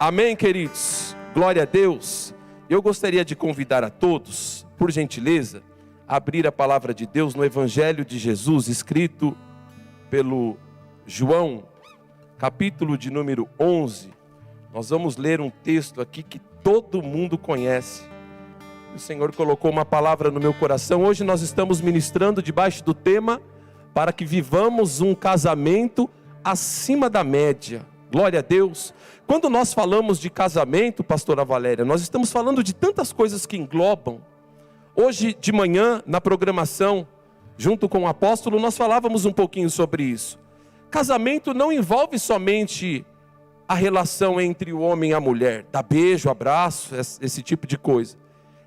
Amém, queridos? Glória a Deus. Eu gostaria de convidar a todos, por gentileza, a abrir a palavra de Deus no Evangelho de Jesus, escrito pelo João, capítulo de número 11. Nós vamos ler um texto aqui que todo mundo conhece. O Senhor colocou uma palavra no meu coração. Hoje nós estamos ministrando debaixo do tema para que vivamos um casamento acima da média. Glória a Deus. Quando nós falamos de casamento, pastora Valéria, nós estamos falando de tantas coisas que englobam. Hoje de manhã, na programação, junto com o apóstolo, nós falávamos um pouquinho sobre isso. Casamento não envolve somente a relação entre o homem e a mulher, dar beijo, abraço, esse tipo de coisa.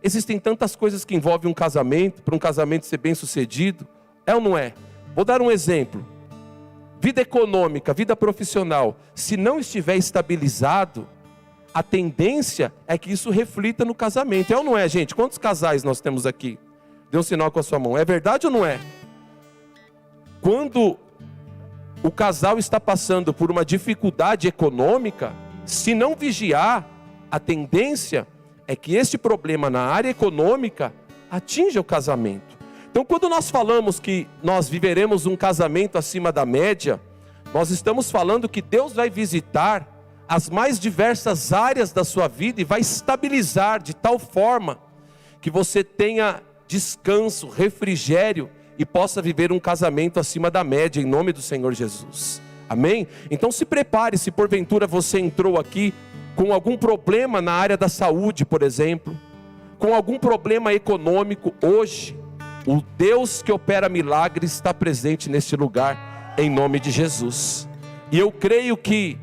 Existem tantas coisas que envolvem um casamento, para um casamento ser bem sucedido. É ou não é? Vou dar um exemplo. Vida econômica, vida profissional, se não estiver estabilizado, a tendência é que isso reflita no casamento. É ou não é, gente? Quantos casais nós temos aqui? Dê um sinal com a sua mão. É verdade ou não é? Quando o casal está passando por uma dificuldade econômica, se não vigiar, a tendência é que este problema na área econômica atinja o casamento. Então, quando nós falamos que nós viveremos um casamento acima da média, nós estamos falando que Deus vai visitar as mais diversas áreas da sua vida e vai estabilizar de tal forma que você tenha descanso, refrigério e possa viver um casamento acima da média, em nome do Senhor Jesus. Amém? Então se prepare, se porventura você entrou aqui com algum problema na área da saúde, por exemplo, com algum problema econômico, hoje o Deus que opera milagres está presente neste lugar, em nome de Jesus. E eu creio que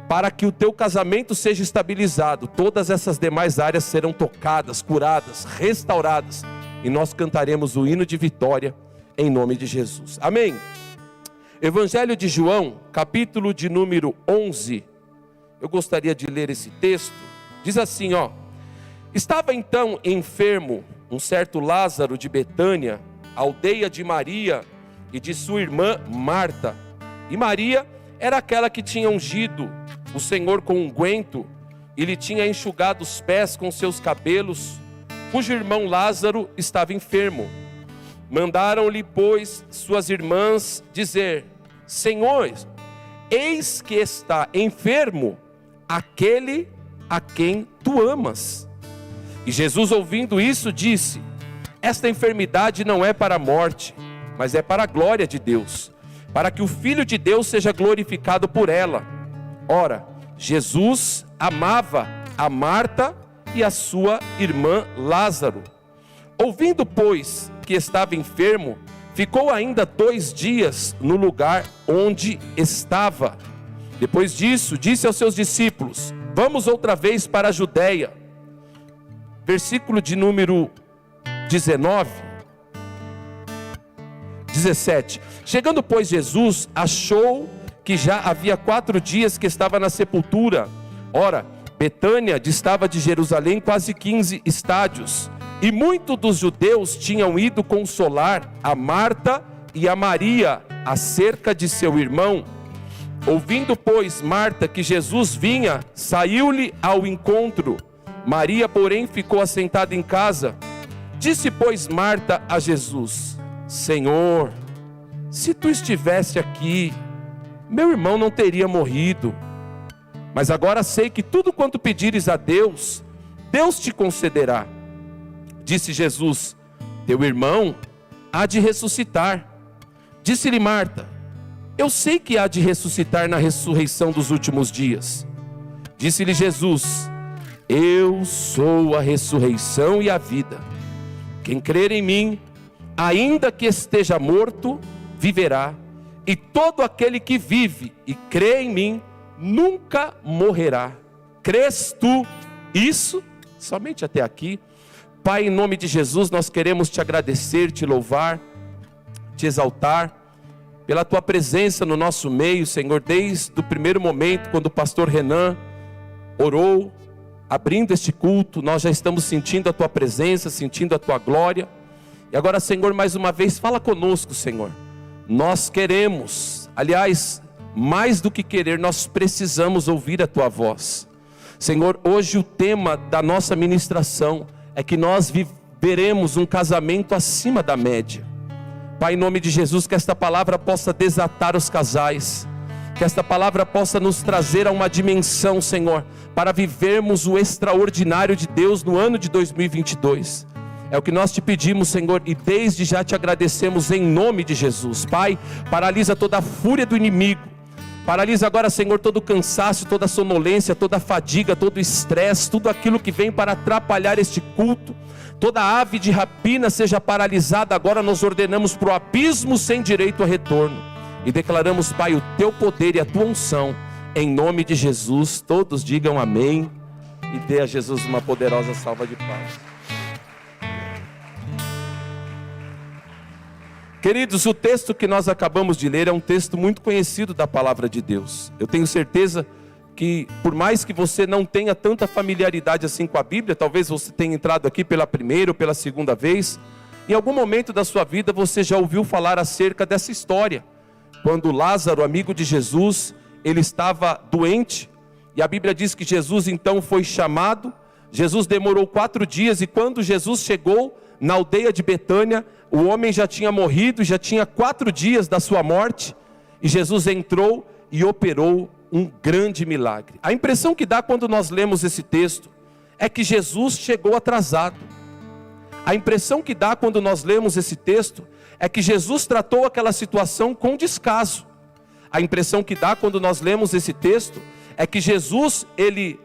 para que o teu casamento seja estabilizado, todas essas demais áreas serão tocadas, curadas, restauradas, e nós cantaremos o hino de vitória em nome de Jesus. Amém? Evangelho de João, capítulo de número 11. Eu gostaria de ler esse texto. Diz assim, ó: estava então enfermo um certo Lázaro de Betânia, aldeia de Maria e de sua irmã Marta. E Maria era aquela que tinha ungido o Senhor com unguento e lhe tinha enxugado os pés com seus cabelos, cujo irmão Lázaro estava enfermo. Mandaram-lhe, pois, suas irmãs dizer: Senhor, eis que está enfermo aquele a quem tu amas. E Jesus, ouvindo isso, disse: esta enfermidade não é para a morte, mas é para a glória de Deus, para que o Filho de Deus seja glorificado por ela. Ora, Jesus amava a Marta e a sua irmã Lázaro. Ouvindo, pois, que estava enfermo, ficou ainda 2 dias no lugar onde estava. Depois disso, disse aos seus discípulos: vamos outra vez para a Judeia. Versículo de número 17. Chegando, pois, Jesus achou que já havia 4 dias que estava na sepultura. Ora, Betânia distava de Jerusalém quase 15 estádios. E muitos dos judeus tinham ido consolar a Marta e a Maria acerca de seu irmão. Ouvindo, pois, Marta que Jesus vinha, saiu-lhe ao encontro. Maria, porém, ficou assentada em casa. Disse, pois, Marta a Jesus: Senhor, se tu estivesse aqui, meu irmão não teria morrido. Mas agora sei que tudo quanto pedires a Deus, Deus te concederá. Disse Jesus: teu irmão há de ressuscitar. Disse-lhe Marta: eu sei que há de ressuscitar na ressurreição dos últimos dias. Disse-lhe Jesus: eu sou a ressurreição e a vida. Quem crer em mim, ainda que esteja morto, viverá. E todo aquele que vive e crê em mim, nunca morrerá. Crês tu isso? Somente até aqui. Pai, em nome de Jesus, nós queremos te agradecer, te louvar, te exaltar pela tua presença no nosso meio, Senhor. Desde o primeiro momento, quando o pastor Renan orou, abrindo este culto, nós já estamos sentindo a tua presença, sentindo a tua glória. E agora, Senhor, mais uma vez, fala conosco, Senhor. Nós queremos, aliás, mais do que querer, nós precisamos ouvir a tua voz. Senhor, hoje o tema da nossa ministração é que nós viveremos um casamento acima da média. Pai, em nome de Jesus, que esta palavra possa desatar os casais, que esta palavra possa nos trazer a uma dimensão, Senhor, para vivermos o extraordinário de Deus no ano de 2022. É o que nós te pedimos, Senhor, e desde já te agradecemos em nome de Jesus. Pai, paralisa toda a fúria do inimigo. Paralisa agora, Senhor, todo o cansaço, toda a sonolência, toda a fadiga, todo o estresse, tudo aquilo que vem para atrapalhar este culto. Toda ave de rapina seja paralisada agora. Nós ordenamos para o abismo sem direito a retorno. E declaramos, Pai, o teu poder e a tua unção, em nome de Jesus. Todos digam amém. E dê a Jesus uma poderosa salva de palmas. Queridos, o texto que nós acabamos de ler é um texto muito conhecido da palavra de Deus. Eu tenho certeza que, por mais que você não tenha tanta familiaridade assim com a Bíblia, talvez você tenha entrado aqui pela primeira ou pela segunda vez, em algum momento da sua vida você já ouviu falar acerca dessa história. Quando Lázaro, amigo de Jesus, ele estava doente, e a Bíblia diz que Jesus então foi chamado. Jesus demorou 4 dias, e quando Jesus chegou na aldeia de Betânia, o homem já tinha morrido, já tinha 4 dias da sua morte, e Jesus entrou e operou um grande milagre. A impressão que dá quando nós lemos esse texto é que Jesus chegou atrasado. A impressão que dá quando nós lemos esse texto é que Jesus tratou aquela situação com descaso. A impressão que dá quando nós lemos esse texto é que Jesus, ele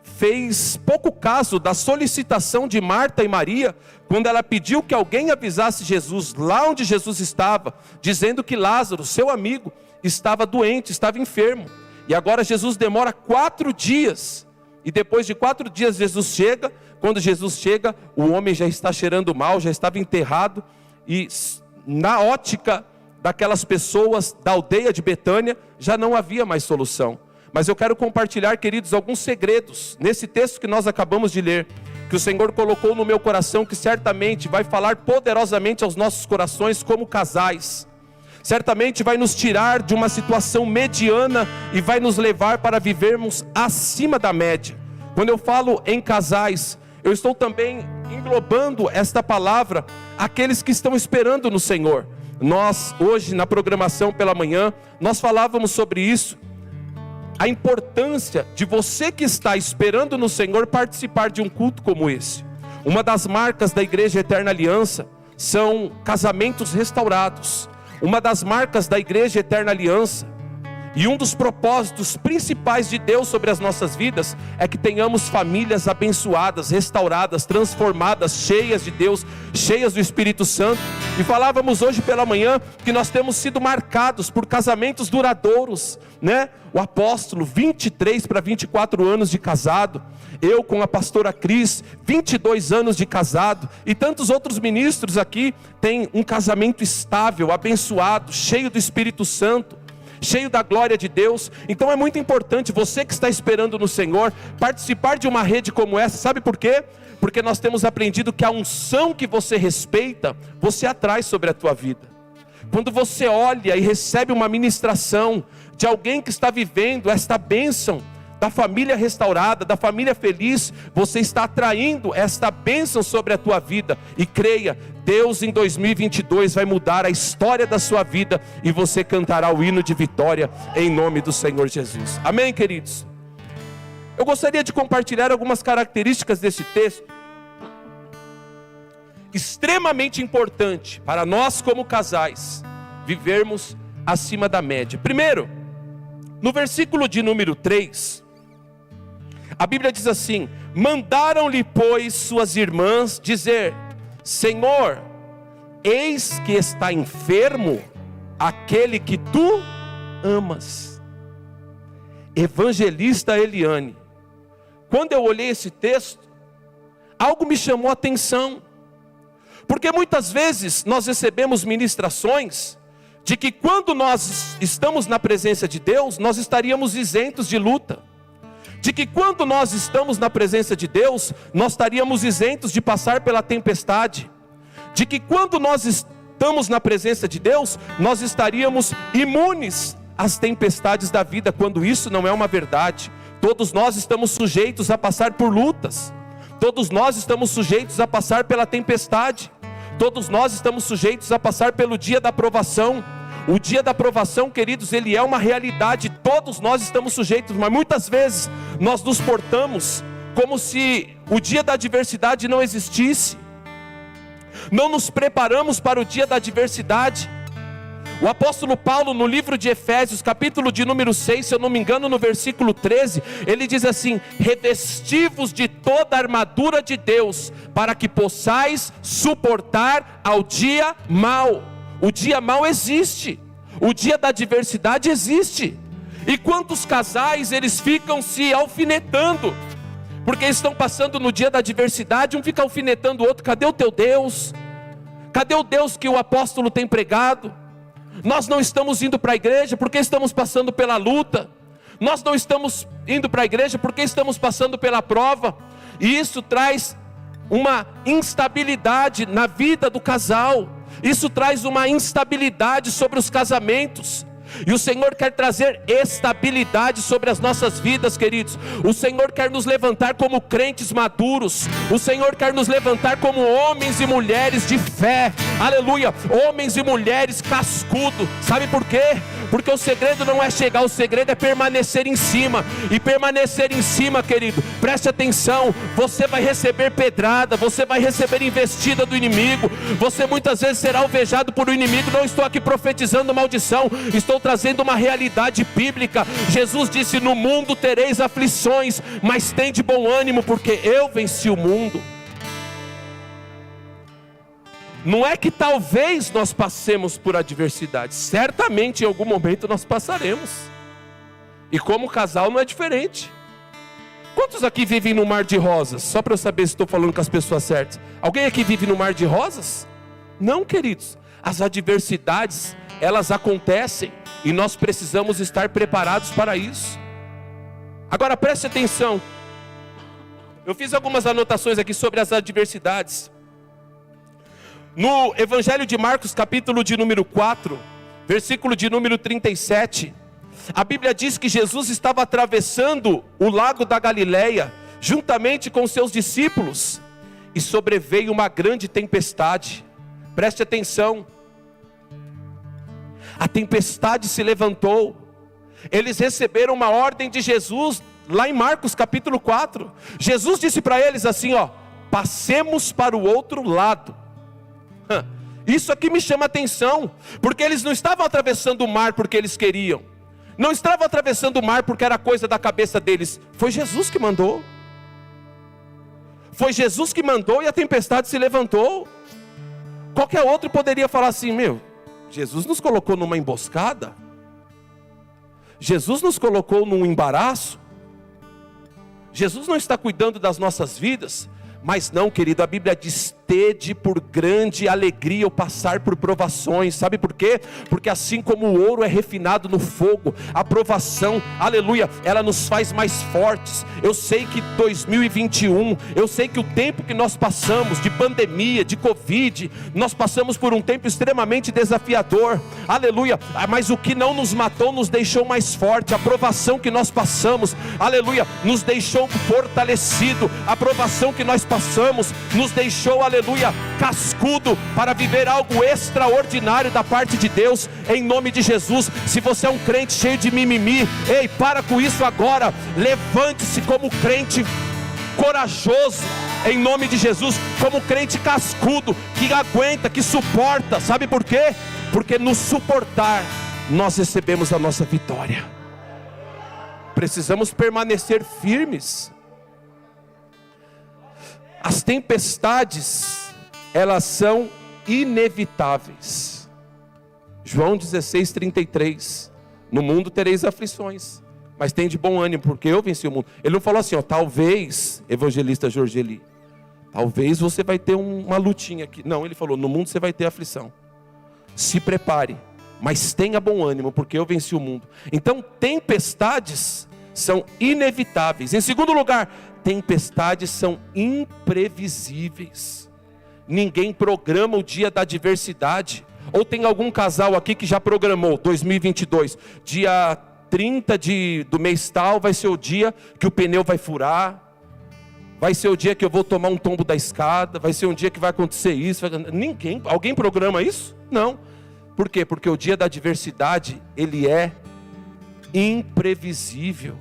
fez pouco caso da solicitação de Marta e Maria, quando ela pediu que alguém avisasse Jesus lá onde Jesus estava, dizendo que Lázaro, seu amigo, estava doente, estava enfermo. E agora Jesus demora 4 dias, e depois de 4 dias Jesus chega. Quando Jesus chega, o homem já está cheirando mal, já estava enterrado, e na ótica daquelas pessoas da aldeia de Betânia, já não havia mais solução. Mas eu quero compartilhar, queridos, alguns segredos nesse texto que nós acabamos de ler, que o Senhor colocou no meu coração, que certamente vai falar poderosamente aos nossos corações como casais. Certamente vai nos tirar de uma situação mediana e vai nos levar para vivermos acima da média. Quando eu falo em casais, eu estou também englobando esta palavra àqueles que estão esperando no Senhor. Nós, hoje, na programação pela manhã, nós falávamos sobre isso. A importância de você que está esperando no Senhor participar de um culto como esse. Uma das marcas da Igreja Eterna Aliança são casamentos restaurados. Uma das marcas da Igreja Eterna Aliança, e um dos propósitos principais de Deus sobre as nossas vidas, é que tenhamos famílias abençoadas, restauradas, transformadas, cheias de Deus, cheias do Espírito Santo. E falávamos hoje pela manhã que nós temos sido marcados por casamentos duradouros, né? O apóstolo, 23 para 24 anos de casado. Eu com a pastora Cris, 22 anos de casado. E tantos outros ministros aqui têm um casamento estável, abençoado, cheio do Espírito Santo, cheio da glória de Deus. Então é muito importante você que está esperando no Senhor participar de uma rede como essa. Sabe por quê? Porque nós temos aprendido que a unção que você respeita, você atrai sobre a tua vida. Quando você olha e recebe uma ministração de alguém que está vivendo esta bênção da família restaurada, da família feliz, você está atraindo esta bênção sobre a tua vida. E creia, Deus em 2022 vai mudar a história da sua vida, e você cantará o hino de vitória em nome do Senhor Jesus. Amém, queridos? Eu gostaria de compartilhar algumas características desse texto, extremamente importante para nós como casais vivermos acima da média. Primeiro, no versículo de número 3, a Bíblia diz assim: mandaram-lhe, pois, suas irmãs dizer: Senhor, eis que está enfermo aquele que tu amas. Evangelista Eliane, quando eu olhei esse texto, algo me chamou a atenção, porque muitas vezes nós recebemos ministrações de que quando nós estamos na presença de Deus, nós estaríamos isentos de luta, de que quando nós estamos na presença de Deus, nós estaríamos isentos de passar pela tempestade, de que quando nós estamos na presença de Deus, nós estaríamos imunes às tempestades da vida, quando isso não é uma verdade. Todos nós estamos sujeitos a passar por lutas. Todos nós estamos sujeitos a passar pela tempestade. Todos nós estamos sujeitos a passar pelo dia da provação. O dia da provação, queridos, ele é uma realidade. Todos nós estamos sujeitos, mas muitas vezes nós nos portamos como se o dia da adversidade não existisse. Não nos preparamos para o dia da adversidade. O apóstolo Paulo, no livro de Efésios, capítulo de número 6, se eu não me engano, no versículo 13, ele diz assim: revesti-vos de toda a armadura de Deus, para que possais suportar ao dia mau. O dia mau existe, o dia da adversidade existe. E quantos casais eles ficam se alfinetando, porque estão passando no dia da adversidade, um fica alfinetando o outro: cadê o teu Deus? Cadê o Deus que o apóstolo tem pregado? Nós não estamos indo para a igreja porque estamos passando pela luta. Nós não estamos indo para a igreja porque estamos passando pela prova. E isso traz uma instabilidade na vida do casal. Isso traz uma instabilidade sobre os casamentos. E o Senhor quer trazer estabilidade sobre as nossas vidas, queridos. O Senhor quer nos levantar como crentes maduros. O Senhor quer nos levantar como homens e mulheres de fé. Aleluia, homens e mulheres cascudo. Sabe por quê? Porque o segredo não é chegar, o segredo é permanecer em cima. E permanecer em cima, querido, preste atenção, você vai receber pedrada, você vai receber investida do inimigo, você muitas vezes será alvejado por um inimigo. Não estou aqui profetizando maldição, estou trazendo uma realidade bíblica. Jesus disse: no mundo tereis aflições, mas tende bom ânimo, porque eu venci o mundo. Não é que talvez nós passemos por adversidade, certamente em algum momento nós passaremos. E como casal não é diferente. Quantos aqui vivem no mar de rosas? Só para eu saber se estou falando com as pessoas certas. Alguém aqui vive no mar de rosas? Não, queridos. As adversidades, elas acontecem e nós precisamos estar preparados para isso. Agora preste atenção. Eu fiz algumas anotações aqui sobre as adversidades. No Evangelho de Marcos, capítulo de número 4, versículo de número 37, a Bíblia diz que Jesus estava atravessando o lago da Galileia, juntamente com seus discípulos, e sobreveio uma grande tempestade. Preste atenção, a tempestade se levantou, eles receberam uma ordem de Jesus, lá em Marcos capítulo 4, Jesus disse para eles assim, passemos para o outro lado. Isso aqui me chama a atenção, porque eles não estavam atravessando o mar porque eles queriam, não estavam atravessando o mar porque era coisa da cabeça deles, foi Jesus que mandou. Foi Jesus que mandou e a tempestade se levantou. Qualquer outro poderia falar assim: Jesus nos colocou numa emboscada, Jesus nos colocou num embaraço, Jesus não está cuidando das nossas vidas. Mas não, querido, a Bíblia diz: tede por grande alegria o passar por provações. Sabe por quê? Porque assim como o ouro é refinado no fogo, a provação, aleluia, ela nos faz mais fortes. Eu sei que 2021, eu sei que o tempo que nós passamos de pandemia, de Covid, nós passamos por um tempo extremamente desafiador, aleluia, mas o que não nos matou nos deixou mais forte. A provação que nós passamos, aleluia, nos deixou fortalecido. A provação que nós passamos nos deixou, aleluia, cascudo para viver algo extraordinário da parte de Deus, em nome de Jesus. Se você é um crente cheio de mimimi, ei, para com isso agora, levante-se como crente corajoso, em nome de Jesus, como crente cascudo, que aguenta, que suporta. Sabe por quê? Porque no suportar, nós recebemos a nossa vitória. Precisamos permanecer firmes. As tempestades, elas são inevitáveis. João 16:33, no mundo tereis aflições, mas tem de bom ânimo, porque eu venci o mundo. Ele não falou assim, talvez, evangelista Jorgeli, talvez você vai ter uma lutinha aqui. Não, ele falou, no mundo você vai ter aflição. Se prepare, mas tenha bom ânimo, porque eu venci o mundo. Então, tempestades são inevitáveis. Em segundo lugar, tempestades são imprevisíveis. Ninguém programa o dia da adversidade. Ou tem algum casal aqui que já programou 2022, dia 30 do mês tal vai ser o dia que o pneu vai furar, vai ser o dia que eu vou tomar um tombo da escada, vai ser um dia que vai acontecer isso. Alguém programa isso? Não. Por quê? Porque o dia da adversidade, ele é imprevisível.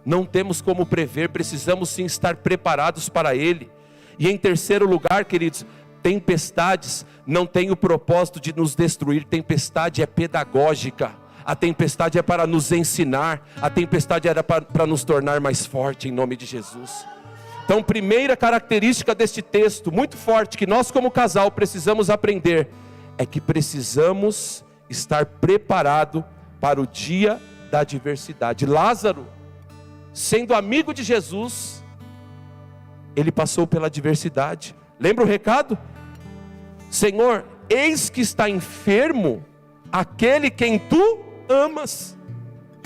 Não temos como prever, precisamos sim estar preparados para ele. E em terceiro lugar, queridos, tempestades não têm o propósito de nos destruir. Tempestade é pedagógica. A tempestade é para nos ensinar. A tempestade era para nos tornar mais forte, em nome de Jesus. Então, primeira característica deste texto, muito forte, que nós como casal precisamos aprender, é que precisamos estar preparado para o dia da adversidade. Lázaro, sendo amigo de Jesus, ele passou pela adversidade. Lembra o recado? Senhor, eis que está enfermo aquele quem tu amas.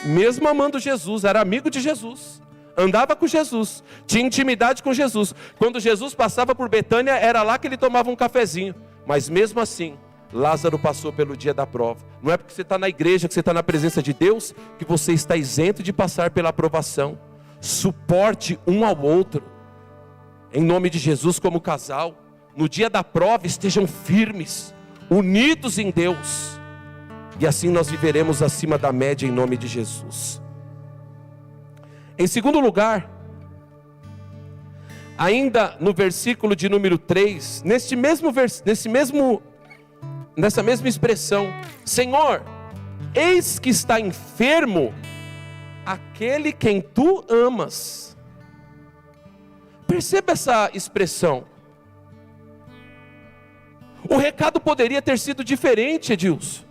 Mesmo amando Jesus, era amigo de Jesus, andava com Jesus, tinha intimidade com Jesus. Quando Jesus passava por Betânia, era lá que ele tomava um cafezinho. Mas mesmo assim, Lázaro passou pelo dia da prova. Não é porque você está na igreja, que você está na presença de Deus, que você está isento de passar pela aprovação. Suporte um ao outro, em nome de Jesus, como casal. No dia da prova estejam firmes, unidos em Deus, e assim nós viveremos acima da média, em nome de Jesus. Em segundo lugar, ainda no versículo de número 3, nessa mesma expressão, Senhor, eis que está enfermo aquele quem tu amas. Perceba essa expressão. O recado poderia ter sido diferente, Edilson.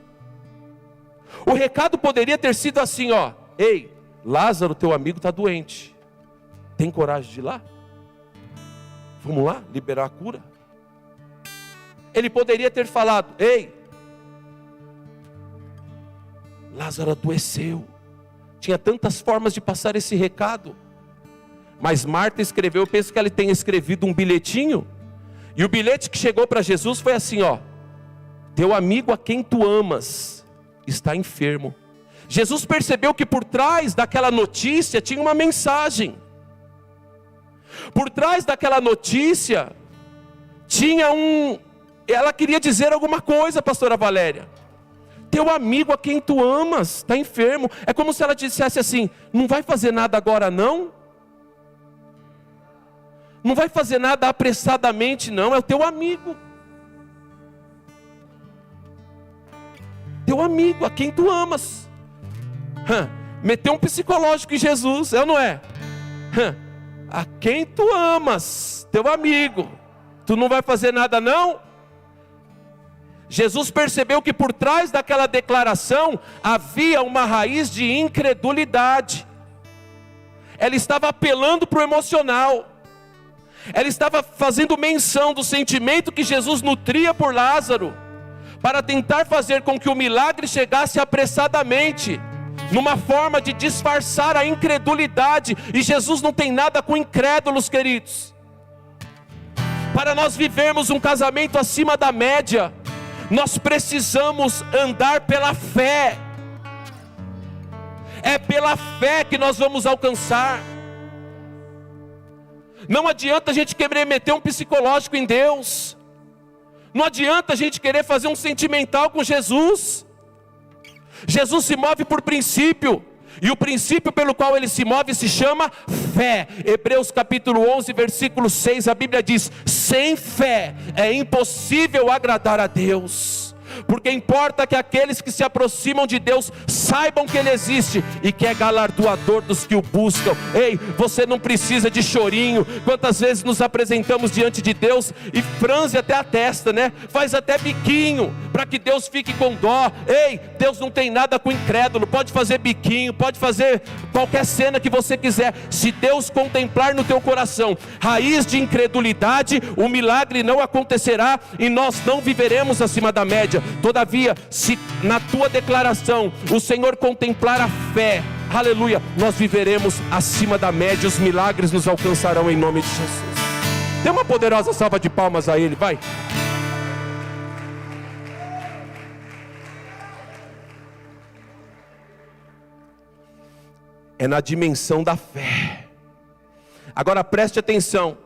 O recado poderia ter sido assim, ó: ei, Lázaro, teu amigo está doente. Tem coragem de ir lá? Vamos lá, liberar a cura? Ele poderia ter falado: ei, Lázaro adoeceu. Tinha tantas formas de passar esse recado. Mas Marta escreveu, eu penso que ela tenha escrevido um bilhetinho. E o bilhete que chegou para Jesus foi assim, ó: teu amigo a quem tu amas está enfermo. Jesus percebeu que por trás daquela notícia tinha uma mensagem. Por trás daquela notícia tinha ela queria dizer alguma coisa, pastora Valéria. Teu amigo a quem tu amas está enfermo. É como se ela dissesse assim: não vai fazer nada agora não? Não vai fazer nada apressadamente não, é o teu amigo. Teu amigo a quem tu amas. Meteu um psicológico em Jesus, é ou não é? A quem tu amas, teu amigo. Tu não vai fazer nada não? Jesus percebeu que por trás daquela declaração havia uma raiz de incredulidade. Ela estava apelando para o emocional. Ela estava fazendo menção do sentimento que Jesus nutria por Lázaro, para tentar fazer com que o milagre chegasse apressadamente, numa forma de disfarçar a incredulidade. E Jesus não tem nada com incrédulos, queridos. Para nós vivermos um casamento acima da média, nós precisamos andar pela fé. É pela fé que nós vamos alcançar. Não adianta a gente querer meter um psicológico em Deus. Não adianta a gente querer fazer um sentimental com Jesus. Jesus se move por princípio. E o princípio pelo qual ele se move se chama fé. Hebreus capítulo 11, versículo 6, a Bíblia diz: sem fé é impossível agradar a Deus. Porque importa que aqueles que se aproximam de Deus saibam que Ele existe e que é galardoador dos que o buscam. Ei, você não precisa de chorinho. Quantas vezes nos apresentamos diante de Deus e franze até a testa, né? Faz até biquinho para que Deus fique com dó. Ei, Deus não tem nada com incrédulo. Pode fazer biquinho, pode fazer qualquer cena que você quiser. Se Deus contemplar no teu coração raiz de incredulidade, o milagre não acontecerá e nós não viveremos acima da média. Todavia, se na tua declaração o Senhor contemplar a fé, aleluia, nós viveremos acima da média, os milagres nos alcançarão em nome de Jesus. Dê uma poderosa salva de palmas a Ele, vai. É na dimensão da fé. Agora preste atenção.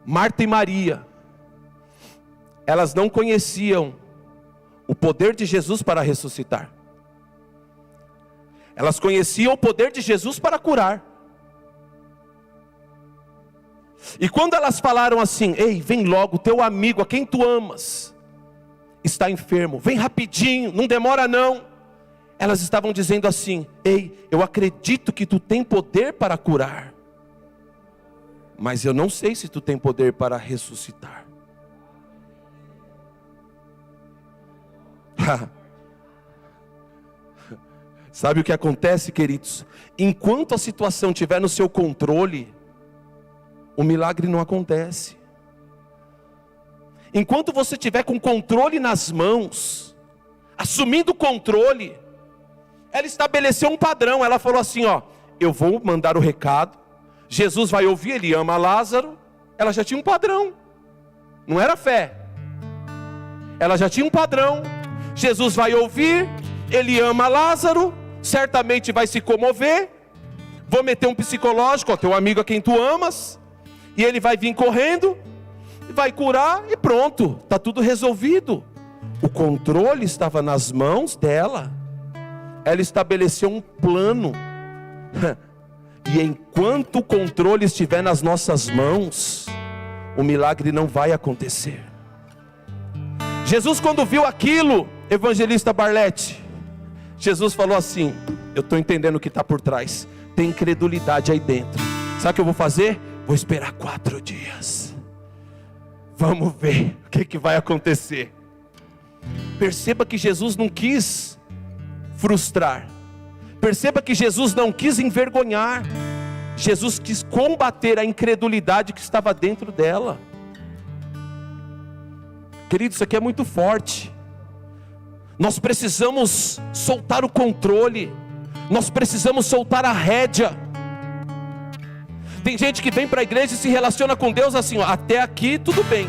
Marta e Maria, elas não conheciam o poder de Jesus para ressuscitar. Elas conheciam o poder de Jesus para curar. E quando elas falaram assim: ei, vem logo, teu amigo, a quem tu amas, está enfermo, vem rapidinho, não demora não. Elas estavam dizendo assim: ei, eu acredito que tu tem poder para curar, mas eu não sei se tu tem poder para ressuscitar. Sabe o que acontece, queridos? Enquanto a situação estiver no seu controle, o milagre não acontece. Enquanto você estiver com o controle nas mãos, assumindo o controle, ela estabeleceu um padrão. Ela falou assim: ó, eu vou mandar o recado, Jesus vai ouvir, ele ama Lázaro. Ela já tinha um padrão, não era fé. Ela já tinha um padrão. Jesus vai ouvir, ele ama Lázaro, certamente vai se comover. Vou meter um psicológico, ó, teu amigo a quem tu amas, e ele vai vir correndo, vai curar e pronto, está tudo resolvido. O controle estava nas mãos dela. Ela estabeleceu um plano. E enquanto o controle estiver nas nossas mãos, o milagre não vai acontecer. Jesus, quando viu aquilo, evangelista Barlete, Jesus falou assim: eu estou entendendo o que está por trás. Tem incredulidade aí dentro. Sabe o que eu vou fazer? Vou esperar 4 dias. Vamos ver o que vai acontecer. Perceba que Jesus não quis frustrar. Perceba que Jesus não quis envergonhar. Jesus quis combater a incredulidade que estava dentro dela. Querido, isso aqui é muito forte. Nós precisamos soltar o controle. Nós precisamos soltar a rédea. Tem gente que vem para a igreja e se relaciona com Deus assim, ó, até aqui tudo bem,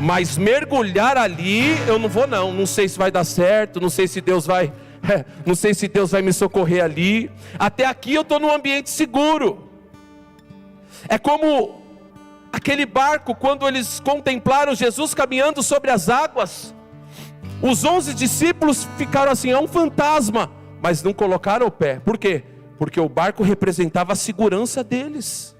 mas mergulhar ali eu não vou não. Não sei se vai dar certo, não sei se Deus vai me socorrer ali. Até aqui eu estou num ambiente seguro. É como aquele barco, quando eles contemplaram Jesus caminhando sobre as águas. Os 11 discípulos ficaram assim: é um fantasma, mas não colocaram o pé. Por quê? Porque o barco representava a segurança deles.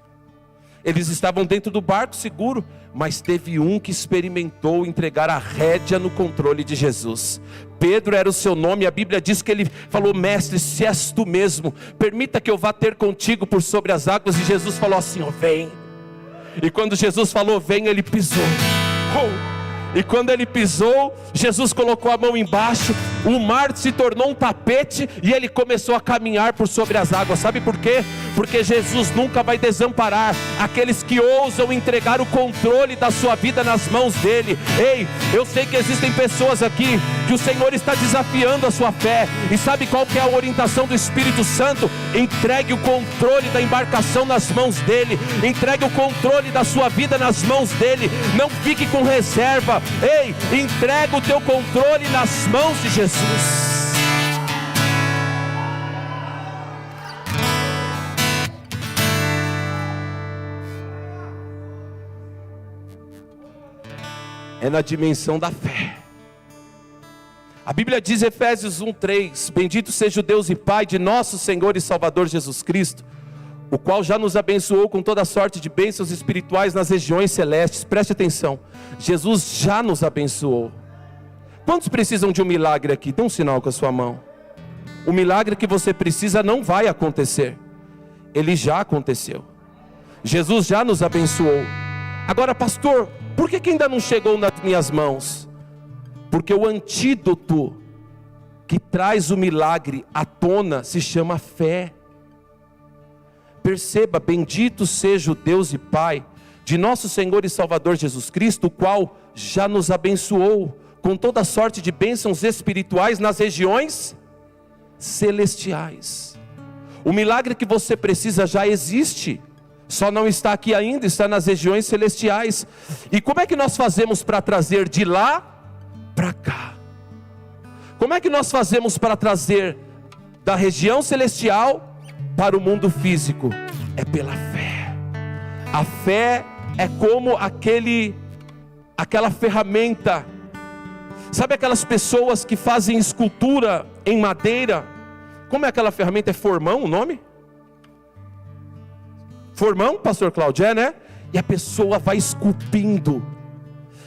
Eles estavam dentro do barco seguro, mas teve um que experimentou entregar a rédea no controle de Jesus. Pedro era o seu nome. A Bíblia diz que ele falou: mestre, se és tu mesmo, permita que eu vá ter contigo por sobre as águas. E Jesus falou assim: ó, vem. E quando Jesus falou vem, ele pisou. E quando ele pisou, Jesus colocou a mão embaixo, o mar se tornou um tapete e ele começou a caminhar por sobre as águas. Sabe por quê? Porque Jesus nunca vai desamparar aqueles que ousam entregar o controle da sua vida nas mãos dele. Ei, eu sei que existem pessoas aqui que o Senhor está desafiando a sua fé. E sabe qual que é a orientação do Espírito Santo? Entregue o controle da embarcação nas mãos dele. Entregue o controle da sua vida nas mãos dele. Não fique com reserva. Ei, entrega o teu controle nas mãos de Jesus. É na dimensão da fé. A Bíblia diz, Efésios 1:3: bendito seja o Deus e Pai de nosso Senhor e Salvador Jesus Cristo, o qual já nos abençoou com toda sorte de bênçãos espirituais nas regiões celestes. Preste atenção, Jesus já nos abençoou. Quantos precisam de um milagre aqui? Dê um sinal com a sua mão. O milagre que você precisa não vai acontecer, ele já aconteceu. Jesus já nos abençoou. Agora, pastor, por que ainda não chegou nas minhas mãos? Porque o antídoto que traz o milagre à tona se chama fé. Perceba, bendito seja o Deus e Pai de nosso Senhor e Salvador Jesus Cristo, o qual já nos abençoou com toda sorte de bênçãos espirituais nas regiões celestiais. O milagre que você precisa já existe, só não está aqui ainda, está nas regiões celestiais. E como é que nós fazemos para trazer de lá para cá? Como é que nós fazemos para trazer da região celestial para o mundo físico? É pela fé. A fé é como aquela ferramenta. Sabe aquelas pessoas que fazem escultura em madeira? Como é aquela ferramenta? É formão o nome? Formão, pastor Cláudio, né? E a pessoa vai esculpindo,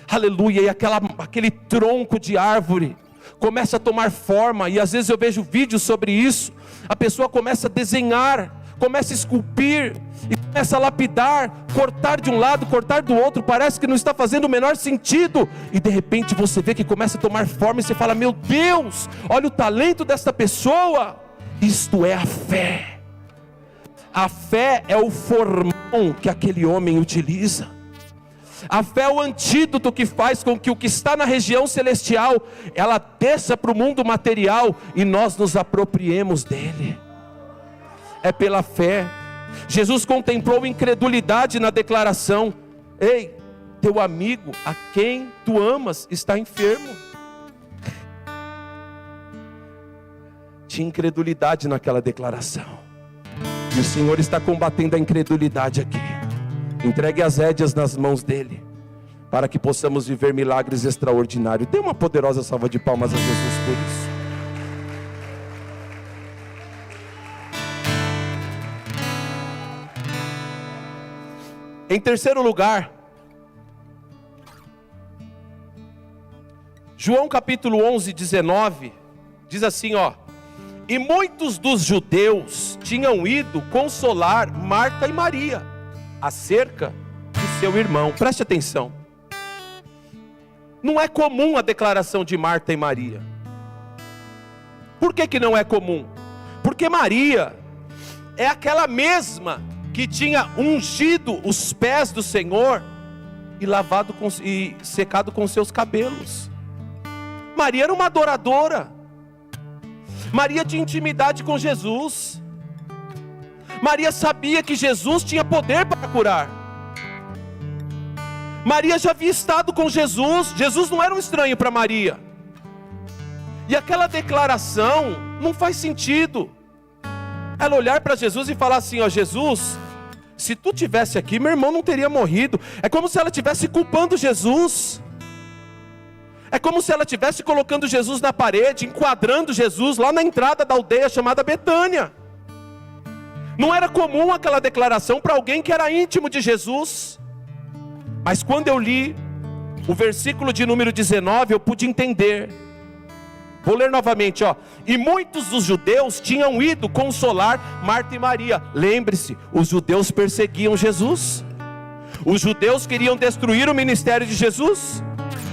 aleluia, e aquele tronco de árvore começa a tomar forma. E às vezes eu vejo vídeos sobre isso. A pessoa começa a desenhar, começa a esculpir, e começa a lapidar, cortar de um lado, cortar do outro, parece que não está fazendo o menor sentido, e de repente você vê que começa a tomar forma, e você fala: meu Deus, olha o talento desta pessoa. Isto é a fé. A fé é o formão que aquele homem utiliza. A fé é o antídoto que faz com que o que está na região celestial, ela desça para o mundo material, e nós nos apropriemos dele. É pela fé. Jesus contemplou incredulidade na declaração: ei, teu amigo, a quem tu amas, está enfermo. Tinha incredulidade naquela declaração. E o Senhor está combatendo a incredulidade aqui. Entregue as rédeas nas mãos dele, para que possamos viver milagres extraordinários. Dê uma poderosa salva de palmas a Jesus por isso. Em terceiro lugar, João capítulo 11, 19, diz assim, ó: e muitos dos judeus tinham ido consolar Marta e Maria acerca de seu irmão. Preste atenção. Não é comum a declaração de Marta e Maria. Por que não é comum? Porque Maria é aquela mesma que tinha ungido os pés do Senhor e secado com seus cabelos. Maria era uma adoradora. Maria tinha intimidade com Jesus. Maria sabia que Jesus tinha poder para curar. Maria já havia estado com Jesus. Jesus não era um estranho para Maria. E aquela declaração não faz sentido. Ela olhar para Jesus e falar assim: ó, Jesus, se tu tivesse aqui, meu irmão não teria morrido. É como se ela estivesse culpando Jesus. É como se ela estivesse colocando Jesus na parede, enquadrando Jesus lá na entrada da aldeia chamada Betânia. Não era comum aquela declaração para alguém que era íntimo de Jesus. Mas quando eu li o versículo de número 19, eu pude entender. Vou ler novamente, ó. E muitos dos judeus tinham ido consolar Marta e Maria. Lembre-se, os judeus perseguiam Jesus. Os judeus queriam destruir o ministério de Jesus.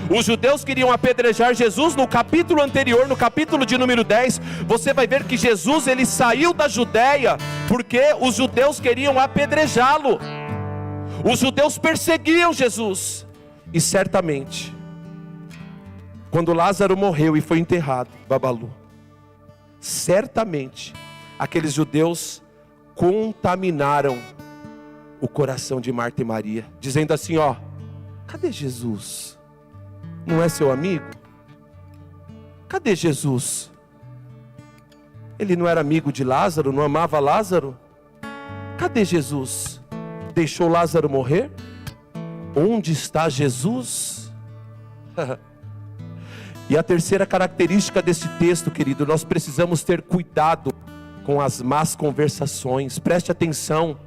Os judeus queriam apedrejar Jesus. No capítulo anterior, no capítulo de número 10, você vai ver que Jesus, ele saiu da Judéia, porque os judeus queriam apedrejá-lo. Os judeus perseguiam Jesus. E certamente, quando Lázaro morreu e foi enterrado, Babalu, certamente, aqueles judeus contaminaram o coração de Marta e Maria, dizendo assim, ó: cadê Jesus? Não é seu amigo? Cadê Jesus? Ele não era amigo de Lázaro? Não amava Lázaro? Cadê Jesus? Deixou Lázaro morrer? Onde está Jesus? E a terceira característica desse texto, querido, nós precisamos ter cuidado com as más conversações. Preste atenção,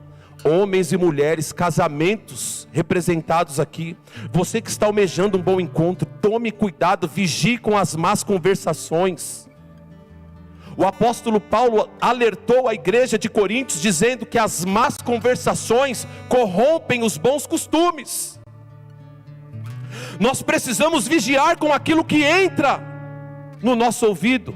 homens e mulheres, casamentos representados aqui. Você que está almejando um bom encontro, tome cuidado, vigie com as más conversações. O apóstolo Paulo alertou a igreja de Coríntios, dizendo que as más conversações corrompem os bons costumes. Nós precisamos vigiar com aquilo que entra no nosso ouvido.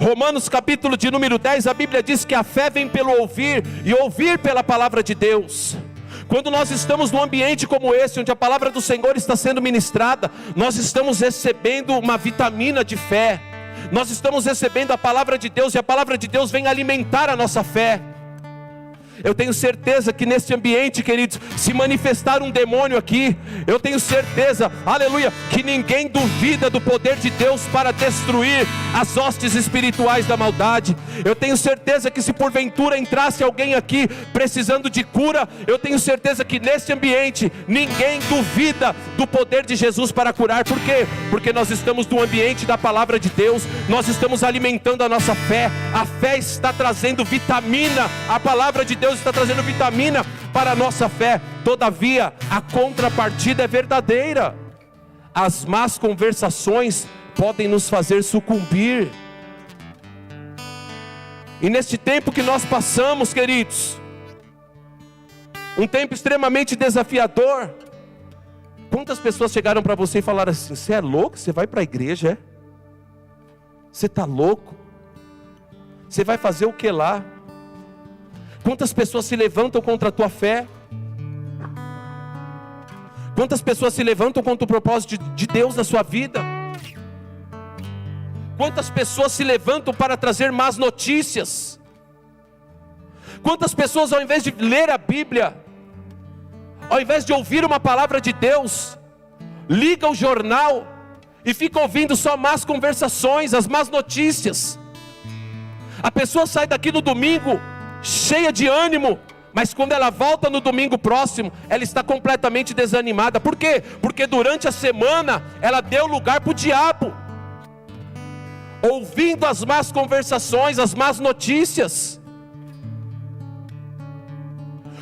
Romanos capítulo de número 10, a Bíblia diz que a fé vem pelo ouvir, e ouvir pela palavra de Deus. Quando nós estamos num ambiente como esse, onde a palavra do Senhor está sendo ministrada, nós estamos recebendo uma vitamina de fé. Nós estamos recebendo a palavra de Deus, e a palavra de Deus vem alimentar a nossa fé. Eu tenho certeza que neste ambiente, queridos, se manifestar um demônio aqui, eu tenho certeza, aleluia, que ninguém duvida do poder de Deus para destruir as hostes espirituais da maldade. Eu tenho certeza que se porventura entrasse alguém aqui precisando de cura, eu tenho certeza que neste ambiente ninguém duvida do poder de Jesus para curar. Por quê? Porque nós estamos no ambiente da palavra de Deus, nós estamos alimentando a nossa fé. A fé está trazendo vitamina, a palavra de Deus está trazendo vitamina para a nossa fé. Todavia, a contrapartida é verdadeira. As más conversações podem nos fazer sucumbir. E neste tempo que nós passamos, queridos, um tempo extremamente desafiador, quantas pessoas chegaram para você e falaram assim: você é louco? Você vai para a igreja, é? Você está louco? Você vai fazer o que lá? Quantas pessoas se levantam contra a tua fé? Quantas pessoas se levantam contra o propósito de Deus na sua vida? Quantas pessoas se levantam para trazer más notícias? Quantas pessoas, ao invés de ler a Bíblia, ao invés de ouvir uma palavra de Deus, liga o jornal e fica ouvindo só más conversações, as más notícias? A pessoa sai daqui no domingo cheia de ânimo, mas quando ela volta no domingo próximo, ela está completamente desanimada. Por quê? Porque durante a semana ela deu lugar para o diabo, ouvindo as más conversações, as más notícias.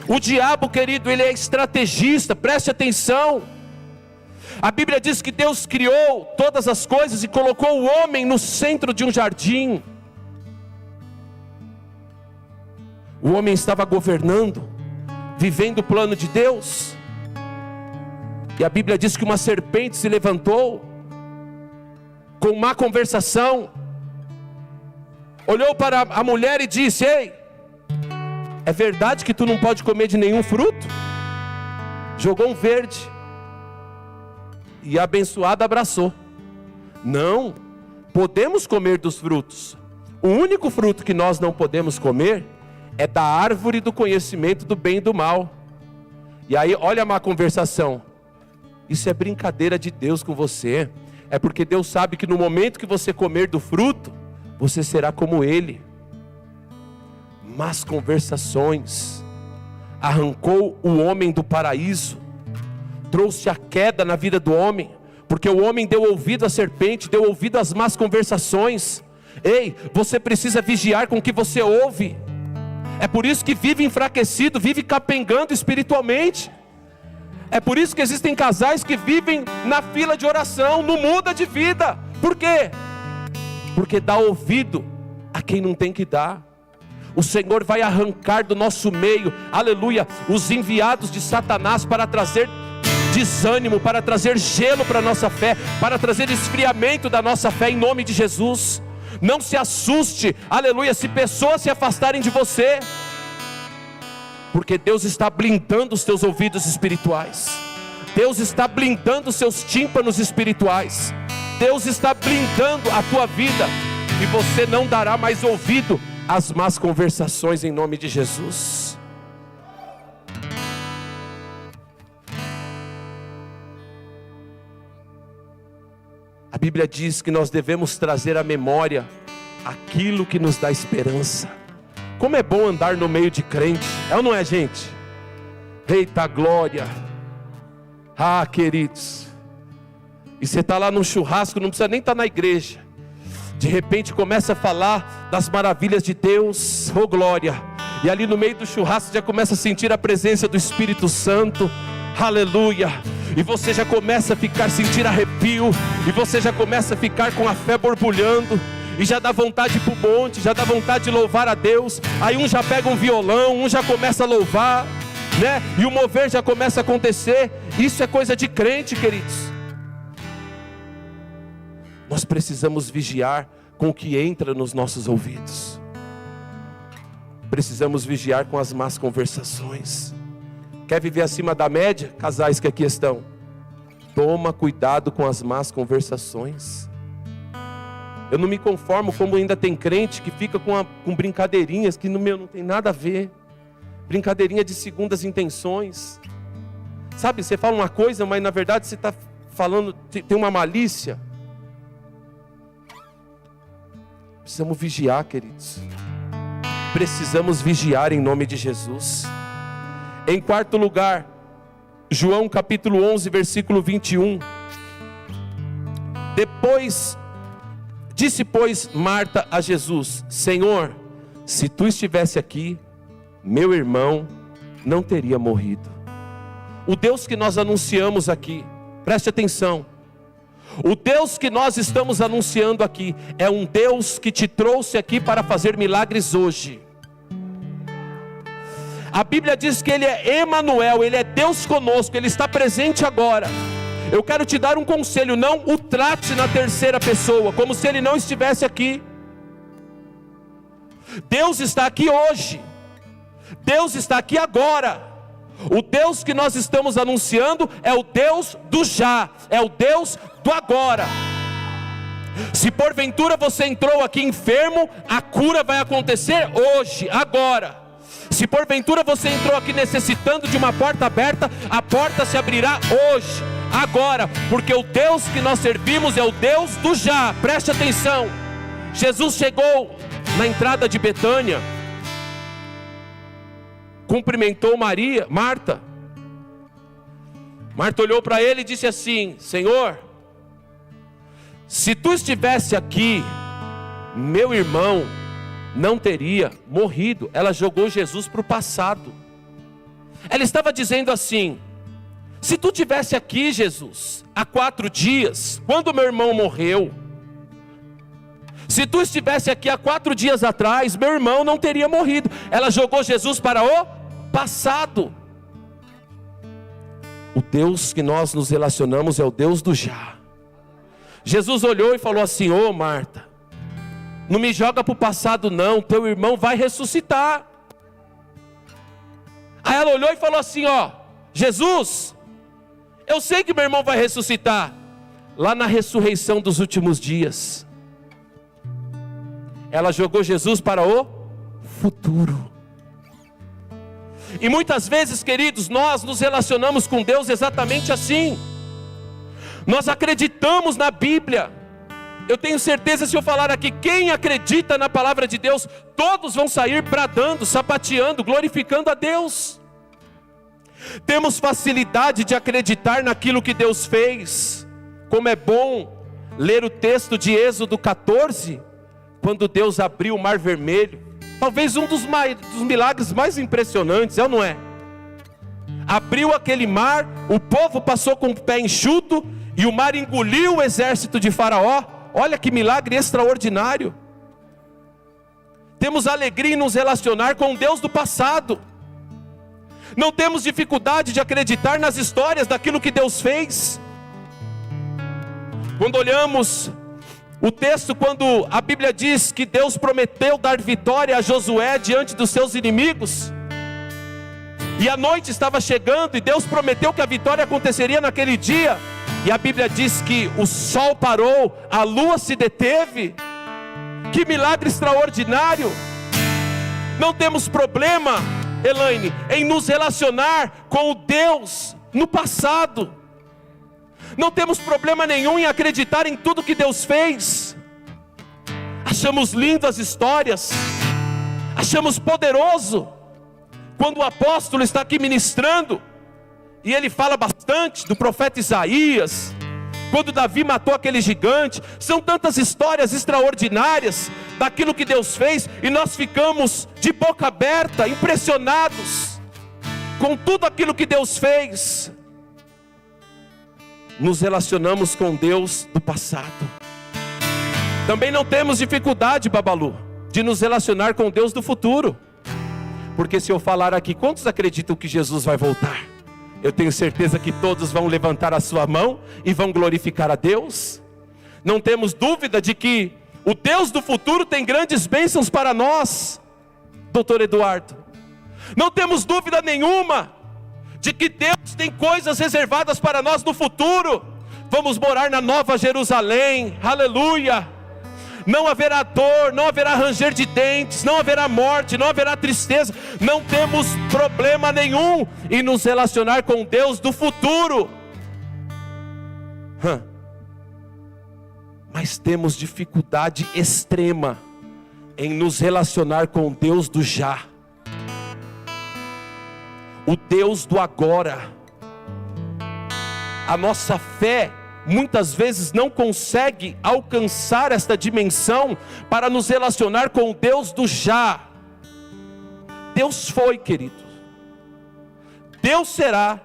O diabo, querido, ele é estrategista, preste atenção. A Bíblia diz que Deus criou todas as coisas e colocou o homem no centro de um jardim. O homem estava governando, vivendo o plano de Deus. E a Bíblia diz que uma serpente se levantou, com má conversação, olhou para a mulher e disse: ei, é verdade que tu não pode comer de nenhum fruto? Jogou um verde, e a abençoada abraçou. Não, podemos comer dos frutos. O único fruto que nós não podemos comer é da árvore do conhecimento do bem e do mal. E aí, olha a má conversação. Isso é brincadeira de Deus com você. É porque Deus sabe que no momento que você comer do fruto, você será como Ele. Más conversações arrancou o homem do paraíso, trouxe a queda na vida do homem, porque o homem deu ouvido à serpente, deu ouvido às más conversações. Ei, você precisa vigiar com o que você ouve. É por isso que vive enfraquecido, vive capengando espiritualmente. É por isso que existem casais que vivem na fila de oração, não muda de vida. Por quê? Porque dá ouvido a quem não tem que dar. O Senhor vai arrancar do nosso meio, aleluia, os enviados de Satanás para trazer desânimo, para trazer gelo para a nossa fé, para trazer esfriamento da nossa fé, em nome de Jesus. Não se assuste, aleluia, se pessoas se afastarem de você, porque Deus está blindando os teus ouvidos espirituais. Deus está blindando os seus tímpanos espirituais. Deus está blindando a tua vida, e você não dará mais ouvido às más conversações, em nome de Jesus. A Bíblia diz que nós devemos trazer à memória aquilo que nos dá esperança. Como é bom andar no meio de crente, é ou não é, gente? Eita glória! Ah, queridos, e você está lá num churrasco, não precisa nem estar na igreja, de repente começa a falar das maravilhas de Deus, oh glória, e ali no meio do churrasco já começa a sentir a presença do Espírito Santo, aleluia, e você já começa a sentir arrepio, e você já começa a ficar com a fé borbulhando, e já dá vontade de ir para o monte, já dá vontade de louvar a Deus. Aí um já pega um violão, um já começa a louvar, né? E o mover já começa a acontecer. Isso é coisa de crente, queridos. Nós precisamos vigiar com o que entra nos nossos ouvidos. Precisamos vigiar com as más conversações. Quer viver acima da média? Casais que aqui estão, toma cuidado com as más conversações. Eu não me conformo como ainda tem crente que fica com brincadeirinhas que no meu não tem nada a ver. brincadeirinha de segundas intenções. Sabe, você fala uma coisa, mas na verdade você está falando, tem uma malícia. Precisamos vigiar, queridos. Precisamos vigiar em nome de Jesus. Em quarto lugar, João capítulo 11, versículo 21. Disse, pois, Marta a Jesus: Senhor, se tu estivesse aqui, meu irmão não teria morrido. O Deus que nós anunciamos aqui, preste atenção, o Deus que nós estamos anunciando aqui é um Deus que te trouxe aqui para fazer milagres hoje. A Bíblia diz que Ele é Emanuel, Ele é Deus conosco, Ele está presente agora. Eu quero te dar um conselho: não o trate na terceira pessoa, como se Ele não estivesse aqui. Deus está aqui hoje, Deus está aqui agora. O Deus que nós estamos anunciando é o Deus do já, é o Deus do agora. Se porventura você entrou aqui enfermo, a cura vai acontecer hoje, agora. Se porventura você entrou aqui necessitando de uma porta aberta, a porta se abrirá hoje, agora, porque o Deus que nós servimos é o Deus do já. Preste atenção. Jesus chegou na entrada de Betânia, cumprimentou Marta. Marta olhou para ele e disse assim: Senhor, se tu estivesse aqui, meu irmão não teria morrido. Ela jogou Jesus para o passado. Ela estava dizendo assim: se tu estivesse aqui, Jesus, há 4 dias, quando meu irmão morreu, se tu estivesse aqui há 4 dias atrás, meu irmão não teria morrido. Ela jogou Jesus para o passado. O Deus que nós nos relacionamos é o Deus do já. Jesus olhou e falou assim: ô Marta, não me joga para o passado não, teu irmão vai ressuscitar. Aí ela olhou e falou assim: ó, Jesus, eu sei que meu irmão vai ressuscitar lá na ressurreição dos últimos dias. Ela jogou Jesus para o futuro. E muitas vezes, queridos, nós nos relacionamos com Deus exatamente assim. Nós acreditamos na Bíblia. Eu tenho certeza, se eu falar aqui, quem acredita na palavra de Deus, todos vão sair bradando, sapateando, glorificando a Deus. Temos facilidade de acreditar naquilo que Deus fez. Como é bom ler o texto de Êxodo 14, quando Deus abriu o mar vermelho. Talvez um dos milagres mais impressionantes, é ou não é? Abriu aquele mar, o povo passou com o pé enxuto, e o mar engoliu o exército de Faraó. Olha que milagre extraordinário. Temos alegria em nos relacionar com o Deus do passado. Não temos dificuldade de acreditar nas histórias daquilo que Deus fez. Quando olhamos o texto, quando a Bíblia diz que Deus prometeu dar vitória a Josué diante dos seus inimigos, e a noite estava chegando, e Deus prometeu que a vitória aconteceria naquele dia, e a Bíblia diz que o sol parou, a lua se deteve. Que milagre extraordinário! Não temos problema, Elaine, em nos relacionar com o Deus no passado. Não temos problema nenhum em acreditar em tudo que Deus fez. Achamos lindo as histórias, achamos poderoso quando o apóstolo está aqui ministrando, e ele fala bastante do profeta Isaías, quando Davi matou aquele gigante. São tantas histórias extraordinárias daquilo que Deus fez, e nós ficamos de boca aberta, impressionados com tudo aquilo que Deus fez. Nos relacionamos com Deus do passado. Também não temos dificuldade, Babalu, de nos relacionar com Deus do futuro. Porque se eu falar aqui, quantos acreditam que Jesus vai voltar? Eu tenho certeza que todos vão levantar a sua mão e vão glorificar a Deus. Não temos dúvida de que o Deus do futuro tem grandes bênçãos para nós, doutor Eduardo. Não temos dúvida nenhuma de que Deus tem coisas reservadas para nós no futuro. Vamos morar na Nova Jerusalém, aleluia. não haverá dor, não haverá ranger de dentes, não haverá morte, não haverá tristeza. Não temos problema nenhum em nos relacionar com Deus do futuro. Mas temos dificuldade extrema em nos relacionar com Deus do já, o Deus do agora. A nossa fé muitas vezes não consegue alcançar esta dimensão para nos relacionar com o Deus do já. Deus foi, querido, Deus será,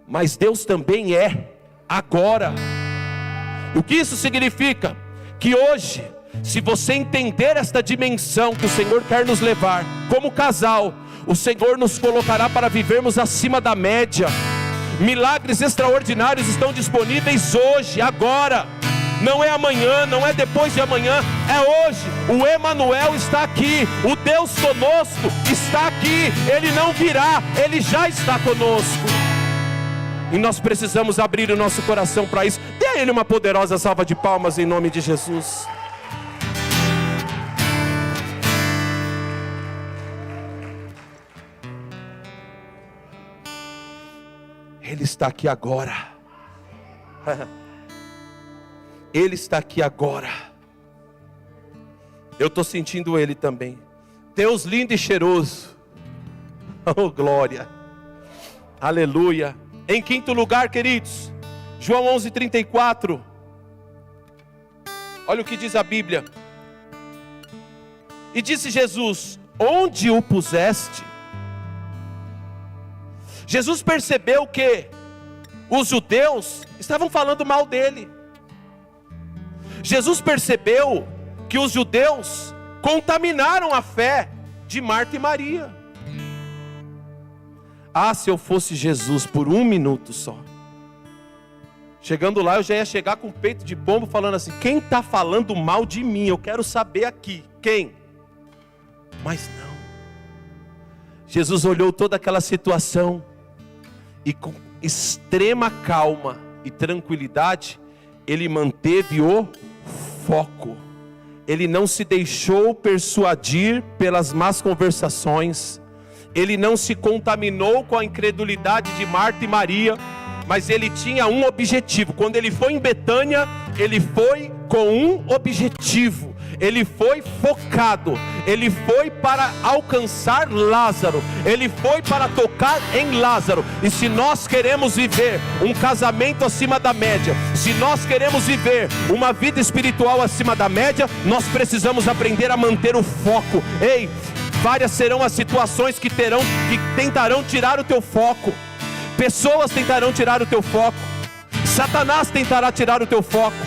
mas Deus também é agora. O que isso significa? Que hoje, se você entender esta dimensão que o Senhor quer nos levar, como casal, o Senhor nos colocará para vivermos acima da média. Milagres extraordinários estão disponíveis hoje, agora. Não é amanhã, não é depois de amanhã, é hoje. O Emanuel está aqui, o Deus conosco está aqui. Ele não virá, Ele já está conosco. E nós precisamos abrir o nosso coração para isso. Dê a Ele uma poderosa salva de palmas em nome de Jesus. Ele está aqui agora. Ele está aqui agora. Eu estou sentindo Ele também. Deus lindo e cheiroso. Oh, glória. Aleluia. Em quinto lugar, queridos, João 11:34. Olha o que diz a Bíblia. E disse Jesus: onde o puseste? Jesus percebeu que os judeus estavam falando mal dele. Jesus percebeu que os judeus contaminaram a fé de Marta e Maria. Ah, se eu fosse Jesus por um minuto só. Chegando lá, eu já ia chegar com o peito de pombo falando assim: quem está falando mal de mim? Eu quero saber aqui, quem? Mas não. Jesus olhou toda aquela situação e com extrema calma e tranquilidade, Ele manteve o foco. Ele não se deixou persuadir pelas más conversações. Ele não se contaminou com a incredulidade de Marta e Maria, mas ele tinha um objetivo. Quando ele foi em Betânia, ele foi com um objetivo. Ele foi focado. Ele foi para alcançar Lázaro. Ele foi para tocar em Lázaro. E se nós queremos viver um casamento acima da média, se nós queremos viver uma vida espiritual acima da média, nós precisamos aprender a manter o foco. Ei, várias serão as situações que tentarão tirar o teu foco. Pessoas tentarão tirar o teu foco. Satanás tentará tirar o teu foco.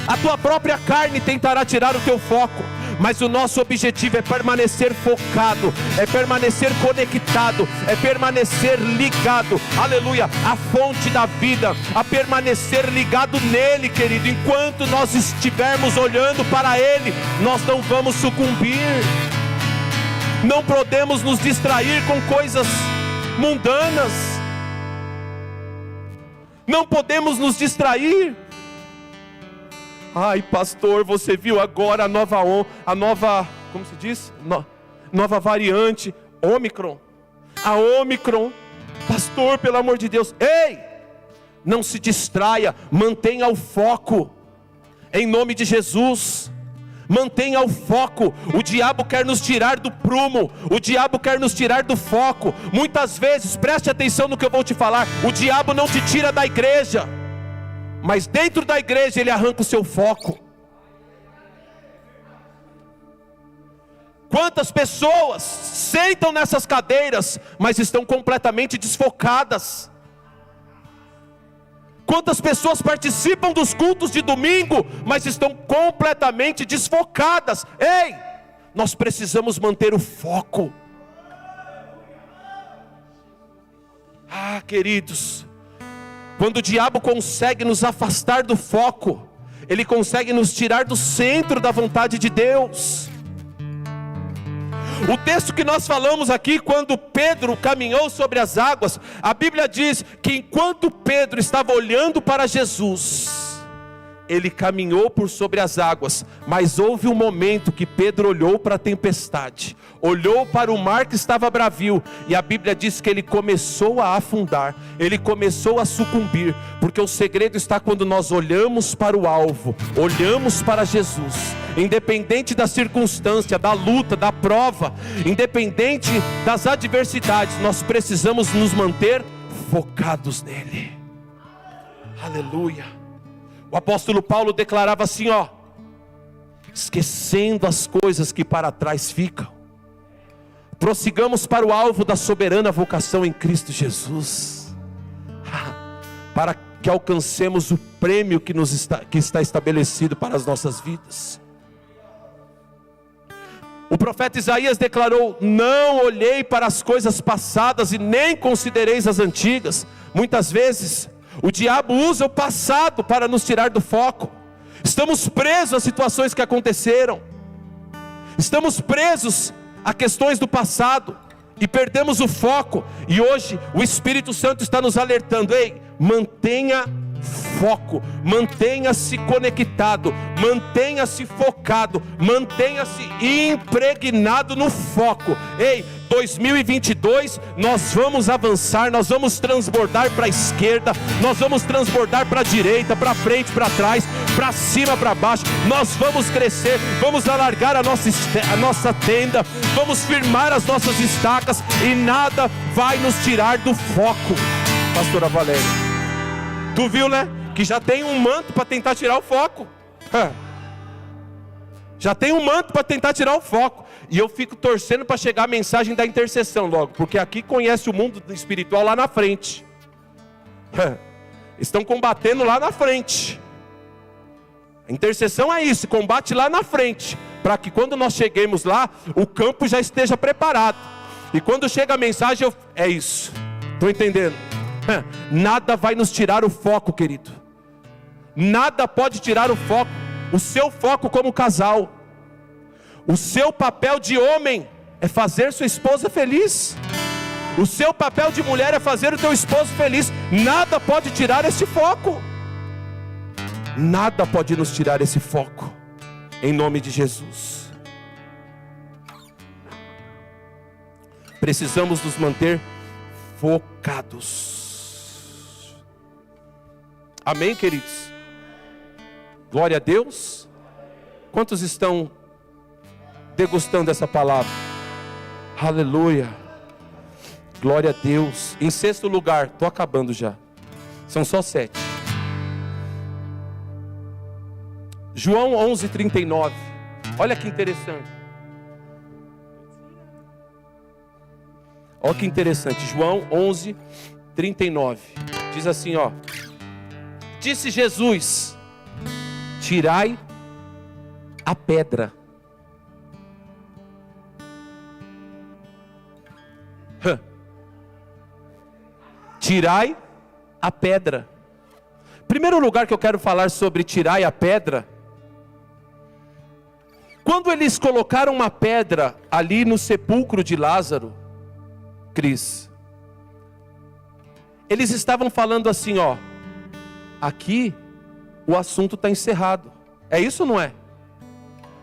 A tua própria carne tentará tirar o teu foco. Mas o nosso objetivo é permanecer focado, é permanecer conectado, é permanecer ligado, aleluia, à fonte da vida, a permanecer ligado nele, querido. Enquanto nós estivermos olhando para ele, nós não vamos sucumbir. Não podemos nos distrair com coisas mundanas. Não podemos nos distrair. Ai, pastor, você viu agora a nova, como se diz? Nova variante, Ômicron. A Ômicron. Pastor, pelo amor de Deus. Ei, não se distraia, mantenha o foco. Em nome de Jesus. Mantenha o foco. O diabo quer nos tirar do prumo. O diabo quer nos tirar do foco. Muitas vezes, preste atenção no que eu vou te falar. O diabo não te tira da igreja, mas dentro da igreja ele arranca o seu foco. Quantas pessoas sentam nessas cadeiras, mas estão completamente desfocadas? Quantas pessoas participam dos cultos de domingo, mas estão completamente desfocadas? Ei, nós precisamos manter o foco. Ah, queridos, quando o diabo consegue nos afastar do foco, ele consegue nos tirar do centro da vontade de Deus. O texto que nós falamos aqui, quando Pedro caminhou sobre as águas, a Bíblia diz que enquanto Pedro estava olhando para Jesus, ele caminhou por sobre as águas, mas houve um momento que Pedro olhou para a tempestade, olhou para o mar que estava bravio, e a Bíblia diz que ele começou a afundar, ele começou a sucumbir, porque o segredo está quando nós olhamos para o alvo, olhamos para Jesus, independente da circunstância, da luta, da prova, independente das adversidades, nós precisamos nos manter focados nele. Aleluia. O apóstolo Paulo declarava assim, esquecendo as coisas que para trás ficam, prossigamos para o alvo da soberana vocação em Cristo Jesus, para que alcancemos o prêmio que está estabelecido para as nossas vidas. O profeta Isaías declarou: não olhei para as coisas passadas e nem considereis as antigas. Muitas vezes o diabo usa o passado para nos tirar do foco. Estamos presos a situações que aconteceram, estamos presos a questões do passado e perdemos o foco. E hoje o Espírito Santo está nos alertando: ei, mantenha foco, mantenha-se conectado, mantenha-se focado, mantenha-se impregnado no foco. Ei, 2022 nós vamos avançar, nós vamos transbordar para a esquerda, nós vamos transbordar para a direita, para frente, para trás, para cima, para baixo. Nós vamos crescer, vamos alargar a nossa tenda, vamos firmar as nossas estacas e nada vai nos tirar do foco. Pastora Valéria, tu viu, né? Que já tem um manto para tentar tirar o foco. Já tem um manto para tentar tirar o foco. E eu fico torcendo para chegar a mensagem da intercessão logo, porque aqui conhece o mundo espiritual lá na frente. Estão combatendo lá na frente. A intercessão é isso, combate lá na frente, para que quando nós cheguemos lá, o campo já esteja preparado. E quando chega a mensagem, é isso. Estão entendendo? Nada vai nos tirar o foco, querido. Nada pode tirar o foco. O seu foco como casal, o seu papel de homem é fazer sua esposa feliz. O seu papel de mulher é fazer o teu esposo feliz. Nada pode tirar esse foco. Nada pode nos tirar esse foco, em nome de Jesus. Precisamos nos manter focados. Amém, queridos? Glória a Deus. Quantos estão degustando dessa palavra? Aleluia. Glória a Deus. Em sexto lugar, estou acabando já, são só 7. João 11:39. Olha que interessante. Olha que interessante. João 11:39. Diz assim, disse Jesus: tirai a pedra. Tirai a pedra. Primeiro lugar que eu quero falar sobre tirai a pedra. Quando eles colocaram uma pedra ali no sepulcro de Lázaro, Cris, eles estavam falando assim, aqui o assunto está encerrado. É isso ou não é?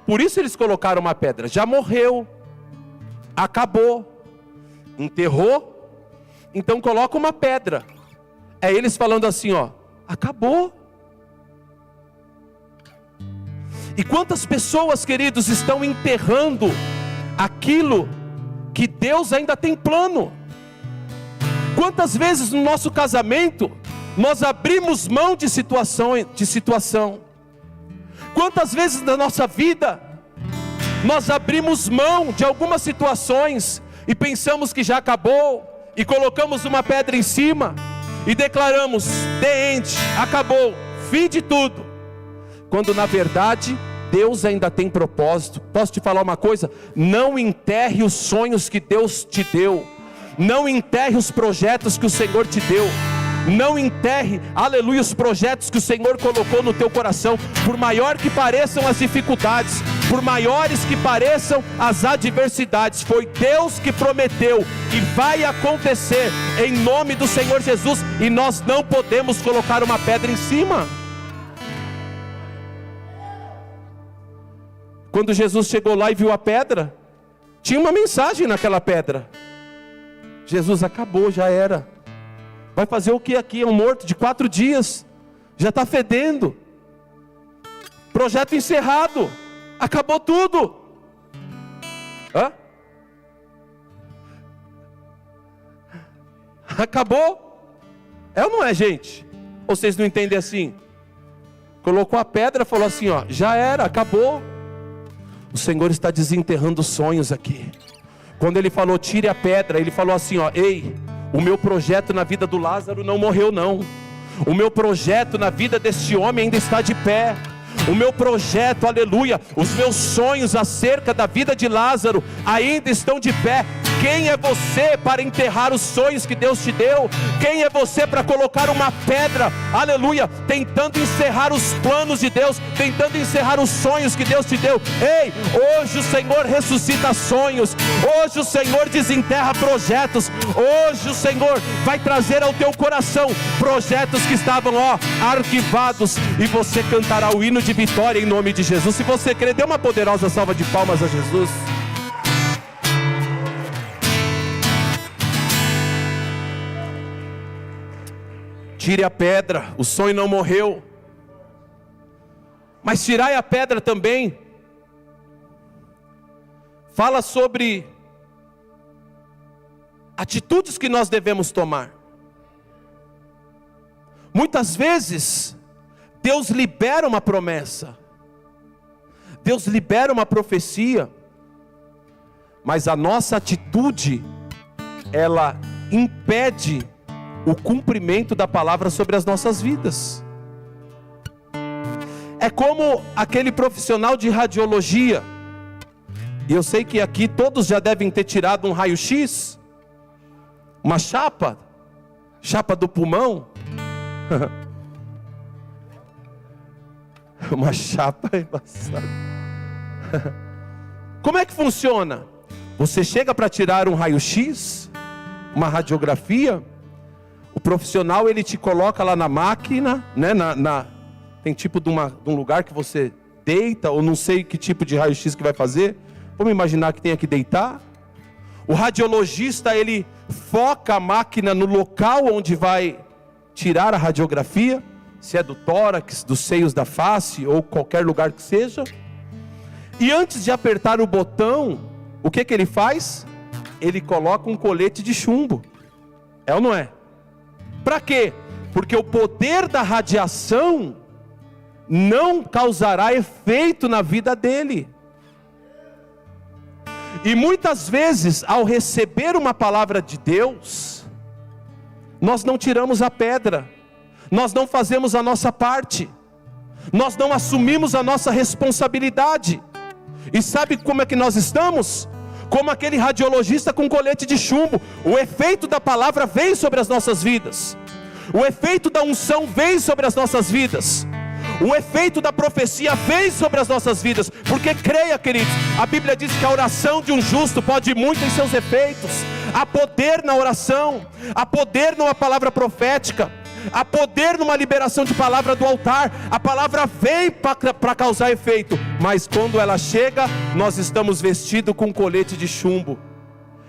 Por isso eles colocaram uma pedra. Já morreu, acabou, enterrou, então coloca uma pedra. É eles falando assim, acabou. E quantas pessoas, queridos, estão enterrando aquilo que Deus ainda tem plano? Quantas vezes no nosso casamento nós abrimos mão de situação? Quantas vezes na nossa vida nós abrimos mão de algumas situações e pensamos que já acabou, e colocamos uma pedra em cima e declaramos: the end, acabou, fim de tudo, quando na verdade Deus ainda tem propósito. Posso te falar uma coisa? Não enterre os sonhos que Deus te deu, não enterre os projetos que o Senhor te deu, não enterre, aleluia, os projetos que o Senhor colocou no teu coração. Por maior que pareçam as dificuldades, por maiores que pareçam as adversidades, foi Deus que prometeu e vai acontecer em nome do Senhor Jesus, e nós não podemos colocar uma pedra em cima. Quando Jesus chegou lá e viu a pedra, tinha uma mensagem naquela pedra. Jesus, acabou, já era. Vai fazer o que aqui? É um morto de 4 dias, já está fedendo. Projeto encerrado, acabou tudo. Hã? Acabou? É ou não é, gente? Ou vocês não entendem assim? Colocou a pedra, falou assim, ó, já era, acabou. O Senhor está desenterrando sonhos aqui. Quando Ele falou, tire a pedra, Ele falou assim, ó, ei, o meu projeto na vida do Lázaro não morreu não. O meu projeto na vida deste homem ainda está de pé. O meu projeto, aleluia, os meus sonhos acerca da vida de Lázaro ainda estão de pé. Quem é você para enterrar os sonhos que Deus te deu? Quem é você para colocar uma pedra, aleluia, tentando encerrar os planos de Deus, tentando encerrar os sonhos que Deus te deu? Ei, hoje o Senhor ressuscita sonhos, hoje o Senhor desenterra projetos, hoje o Senhor vai trazer ao teu coração projetos que estavam, ó, arquivados, e você cantará o hino de vitória em nome de Jesus. Se você crê, dê uma poderosa salva de palmas a Jesus. Tire a pedra, o sonho não morreu. Mas tirai a pedra também fala sobre atitudes que nós devemos tomar. Muitas vezes Deus libera uma promessa, Deus libera uma profecia, mas a nossa atitude, ela impede o cumprimento da palavra sobre as nossas vidas. É como aquele profissional de radiologia, e eu sei que aqui todos já devem ter tirado um raio-x, uma chapa do pulmão. Uma chapa embaçada. Como é que funciona? Você chega para tirar um raio-x, uma radiografia, o profissional ele te coloca lá na máquina, né, tem tipo de um lugar que você deita, ou não sei que tipo de raio-x que vai fazer. Vamos imaginar que tenha que deitar. O radiologista ele foca a máquina no local onde vai tirar a radiografia, se é do tórax, dos seios da face, ou qualquer lugar que seja. E antes de apertar o botão, o que ele faz? Ele coloca um colete de chumbo. É ou não é? Para quê? Porque o poder da radiação não causará efeito na vida dele. E muitas vezes, ao receber uma palavra de Deus, nós não tiramos a pedra, nós não fazemos a nossa parte, nós não assumimos a nossa responsabilidade. E sabe como é que nós estamos? Como aquele radiologista com colete de chumbo. O efeito da palavra vem sobre as nossas vidas, o efeito da unção vem sobre as nossas vidas, o efeito da profecia vem sobre as nossas vidas. Porque creia, queridos, a Bíblia diz que a oração de um justo pode ir muito em seus efeitos. Há poder na oração, há poder numa palavra profética, há poder numa liberação de palavra do altar. A palavra vem para causar efeito, mas quando ela chega, nós estamos vestidos com um colete de chumbo,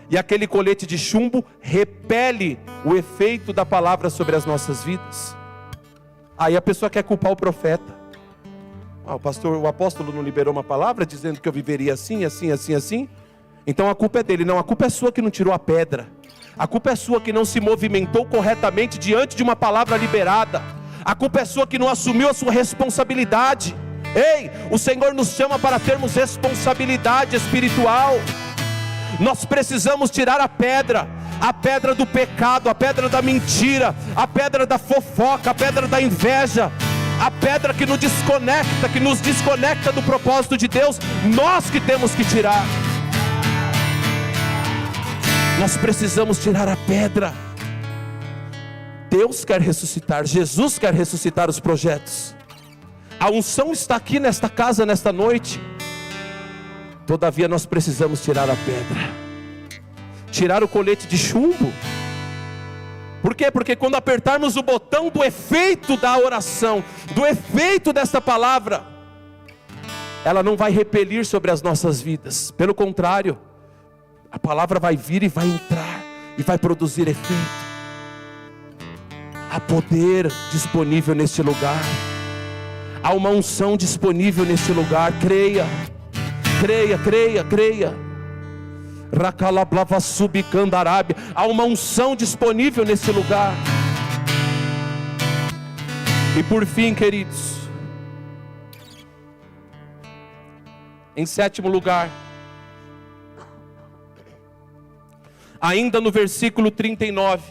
e aquele colete de chumbo repele o efeito da palavra sobre as nossas vidas. Aí a pessoa quer culpar o profeta. O apóstolo não liberou uma palavra dizendo que eu viveria assim, assim, assim, assim. Então a culpa é dele. Não, a culpa é sua que não tirou a pedra. A culpa é sua que não se movimentou corretamente diante de uma palavra liberada. A culpa é sua que não assumiu a sua responsabilidade. Ei, o Senhor nos chama para termos responsabilidade espiritual. Nós precisamos tirar a pedra do pecado, a pedra da mentira, a pedra da fofoca, a pedra da inveja, a pedra que nos desconecta do propósito de Deus. Nós que temos que tirar. Nós precisamos tirar a pedra. Deus quer ressuscitar, Jesus quer ressuscitar os projetos. A unção está aqui nesta casa, nesta noite. Todavia nós precisamos tirar a pedra, tirar o colete de chumbo. Por quê? Porque quando apertarmos o botão do efeito da oração, do efeito desta palavra, ela não vai repelir sobre as nossas vidas. Pelo contrário, a palavra vai vir e vai entrar e vai produzir efeito. Há poder disponível neste lugar. Há uma unção disponível neste lugar. Creia, creia, creia, creia. Racalablava subcandarábia. Há uma unção disponível nesse lugar. E por fim, queridos, em 7º lugar, ainda no versículo 39,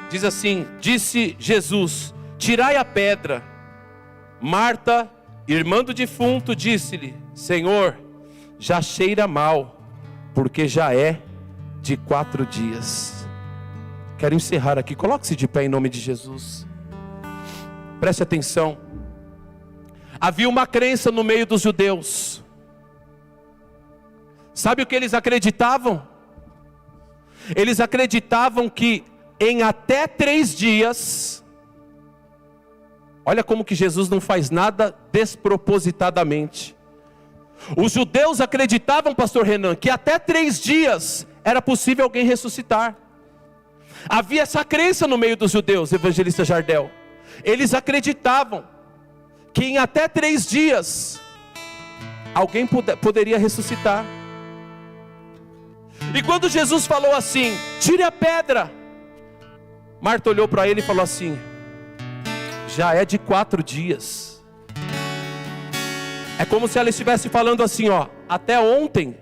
diz assim: disse Jesus: tirai a pedra. Marta, irmã do defunto, disse-lhe: Senhor, já cheira mal, porque já é de 4 dias. Quero encerrar aqui, coloque-se de pé em nome de Jesus. Preste atenção. Havia uma crença no meio dos judeus. Sabe o que eles acreditavam? Eles acreditavam que em até 3 dias, olha como que Jesus não faz nada despropositadamente. Os judeus acreditavam, pastor Renan, que até 3 dias era possível alguém ressuscitar. Havia essa crença no meio dos judeus, evangelista Jardel. Eles acreditavam que em até 3 dias alguém poderia ressuscitar. E quando Jesus falou assim: tire a pedra, Marta olhou para ele e falou assim: já é de 4 dias. É como se ela estivesse falando assim, ó: até ontem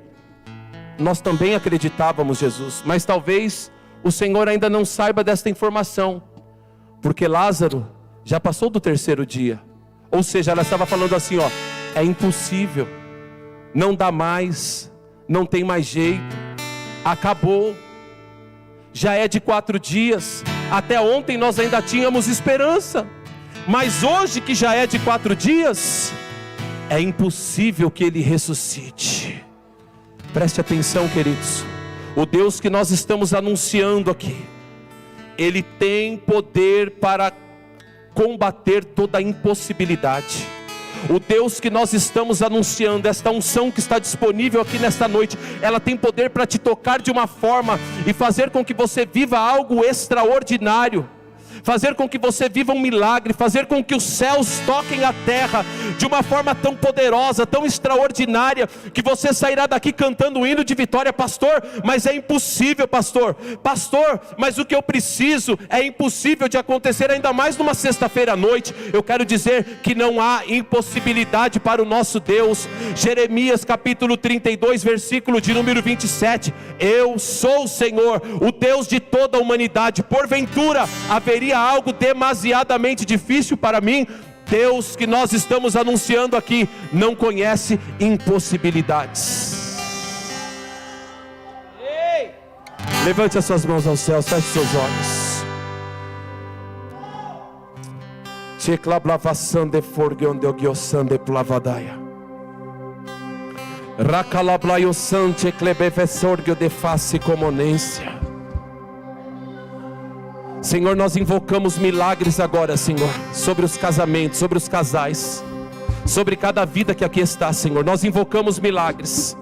nós também acreditávamos, Jesus, mas talvez o Senhor ainda não saiba desta informação, porque Lázaro já passou do 3º dia. Ou seja, ela estava falando assim, ó: é impossível, não dá mais, não tem mais jeito, acabou, já é de 4 dias, até ontem nós ainda tínhamos esperança, mas hoje que já é de 4 dias, é impossível que ele ressuscite. Preste atenção, queridos, o Deus que nós estamos anunciando aqui, Ele tem poder para combater toda impossibilidade. O Deus que nós estamos anunciando, esta unção que está disponível aqui nesta noite, ela tem poder para te tocar de uma forma e fazer com que você viva algo extraordinário, fazer com que você viva um milagre, fazer com que os céus toquem a terra de uma forma tão poderosa, tão extraordinária, que você sairá daqui cantando um hino de vitória. Pastor, mas é impossível, pastor, mas o que eu preciso é impossível de acontecer, ainda mais numa sexta-feira à noite. Eu quero dizer que não há impossibilidade para o nosso Deus. Jeremias capítulo 32, versículo de número 27, eu sou o Senhor, o Deus de toda a humanidade. Porventura haveria algo demasiadamente difícil para mim? Deus que nós estamos anunciando aqui não conhece impossibilidades. Ei! Levante as suas mãos aos céus, feche seus olhos. Teclablavassande forgionde ogiosande plavadaia. Racalablaiossante clebefessorgio de face comonência. Senhor, nós invocamos milagres agora, Senhor, sobre os casamentos, sobre os casais, sobre cada vida que aqui está, Senhor. Nós invocamos milagres.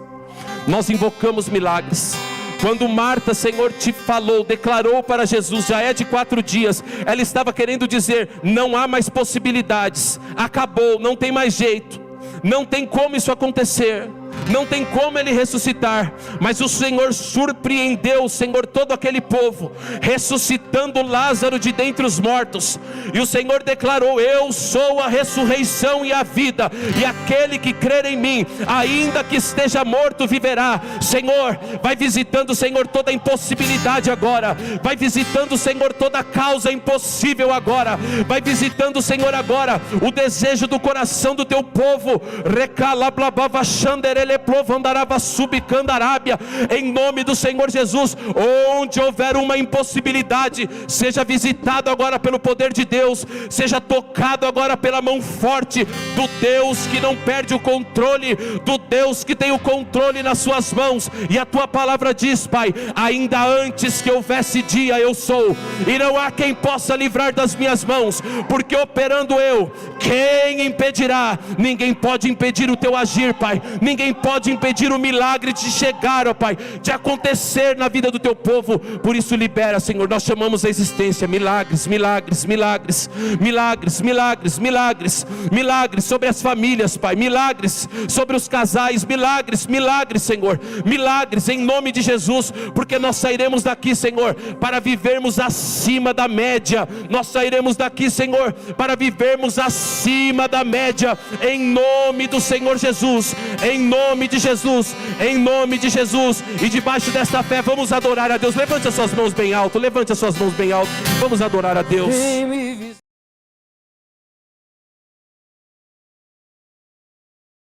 Nós invocamos milagres. Quando Marta, Senhor, te falou, declarou para Jesus, já é de 4 dias, ela estava querendo dizer: não há mais possibilidades, acabou, não tem mais jeito, não tem como isso acontecer, não tem como ele ressuscitar. Mas o Senhor surpreendeu, Senhor, todo aquele povo, ressuscitando Lázaro de dentre os mortos. E o Senhor declarou: eu sou a ressurreição e a vida, e aquele que crer em mim, ainda que esteja morto, viverá. Senhor, vai visitando, Senhor, toda impossibilidade agora, vai visitando, Senhor, toda causa impossível agora, vai visitando, Senhor, agora o desejo do coração do teu povo. Recalablabava xanderele aleplovandarava subcandarábia, em nome do Senhor Jesus. Onde houver uma impossibilidade, seja visitado agora pelo poder de Deus, seja tocado agora pela mão forte do Deus que não perde o controle, do Deus que tem o controle nas suas mãos. E a tua palavra diz, Pai, ainda antes que houvesse dia eu sou, e não há quem possa livrar das minhas mãos, porque operando eu, quem impedirá? Ninguém pode impedir o teu agir, Pai. Ninguém pode impedir o milagre de chegar, ó Pai, de acontecer na vida do teu povo. Por isso libera, Senhor, nós chamamos a existência milagres, milagres, milagres, milagres, milagres, milagres, milagres sobre as famílias, Pai, milagres sobre os casais, milagres, milagres, Senhor, milagres em nome de Jesus, porque nós sairemos daqui, Senhor, para vivermos acima da média. Nós sairemos daqui, Senhor, para vivermos acima da média, em nome do Senhor Jesus, em nome de Jesus, em nome de Jesus. E debaixo desta fé vamos adorar a Deus. Levante as suas mãos bem alto, levante as suas mãos bem alto, vamos adorar a Deus.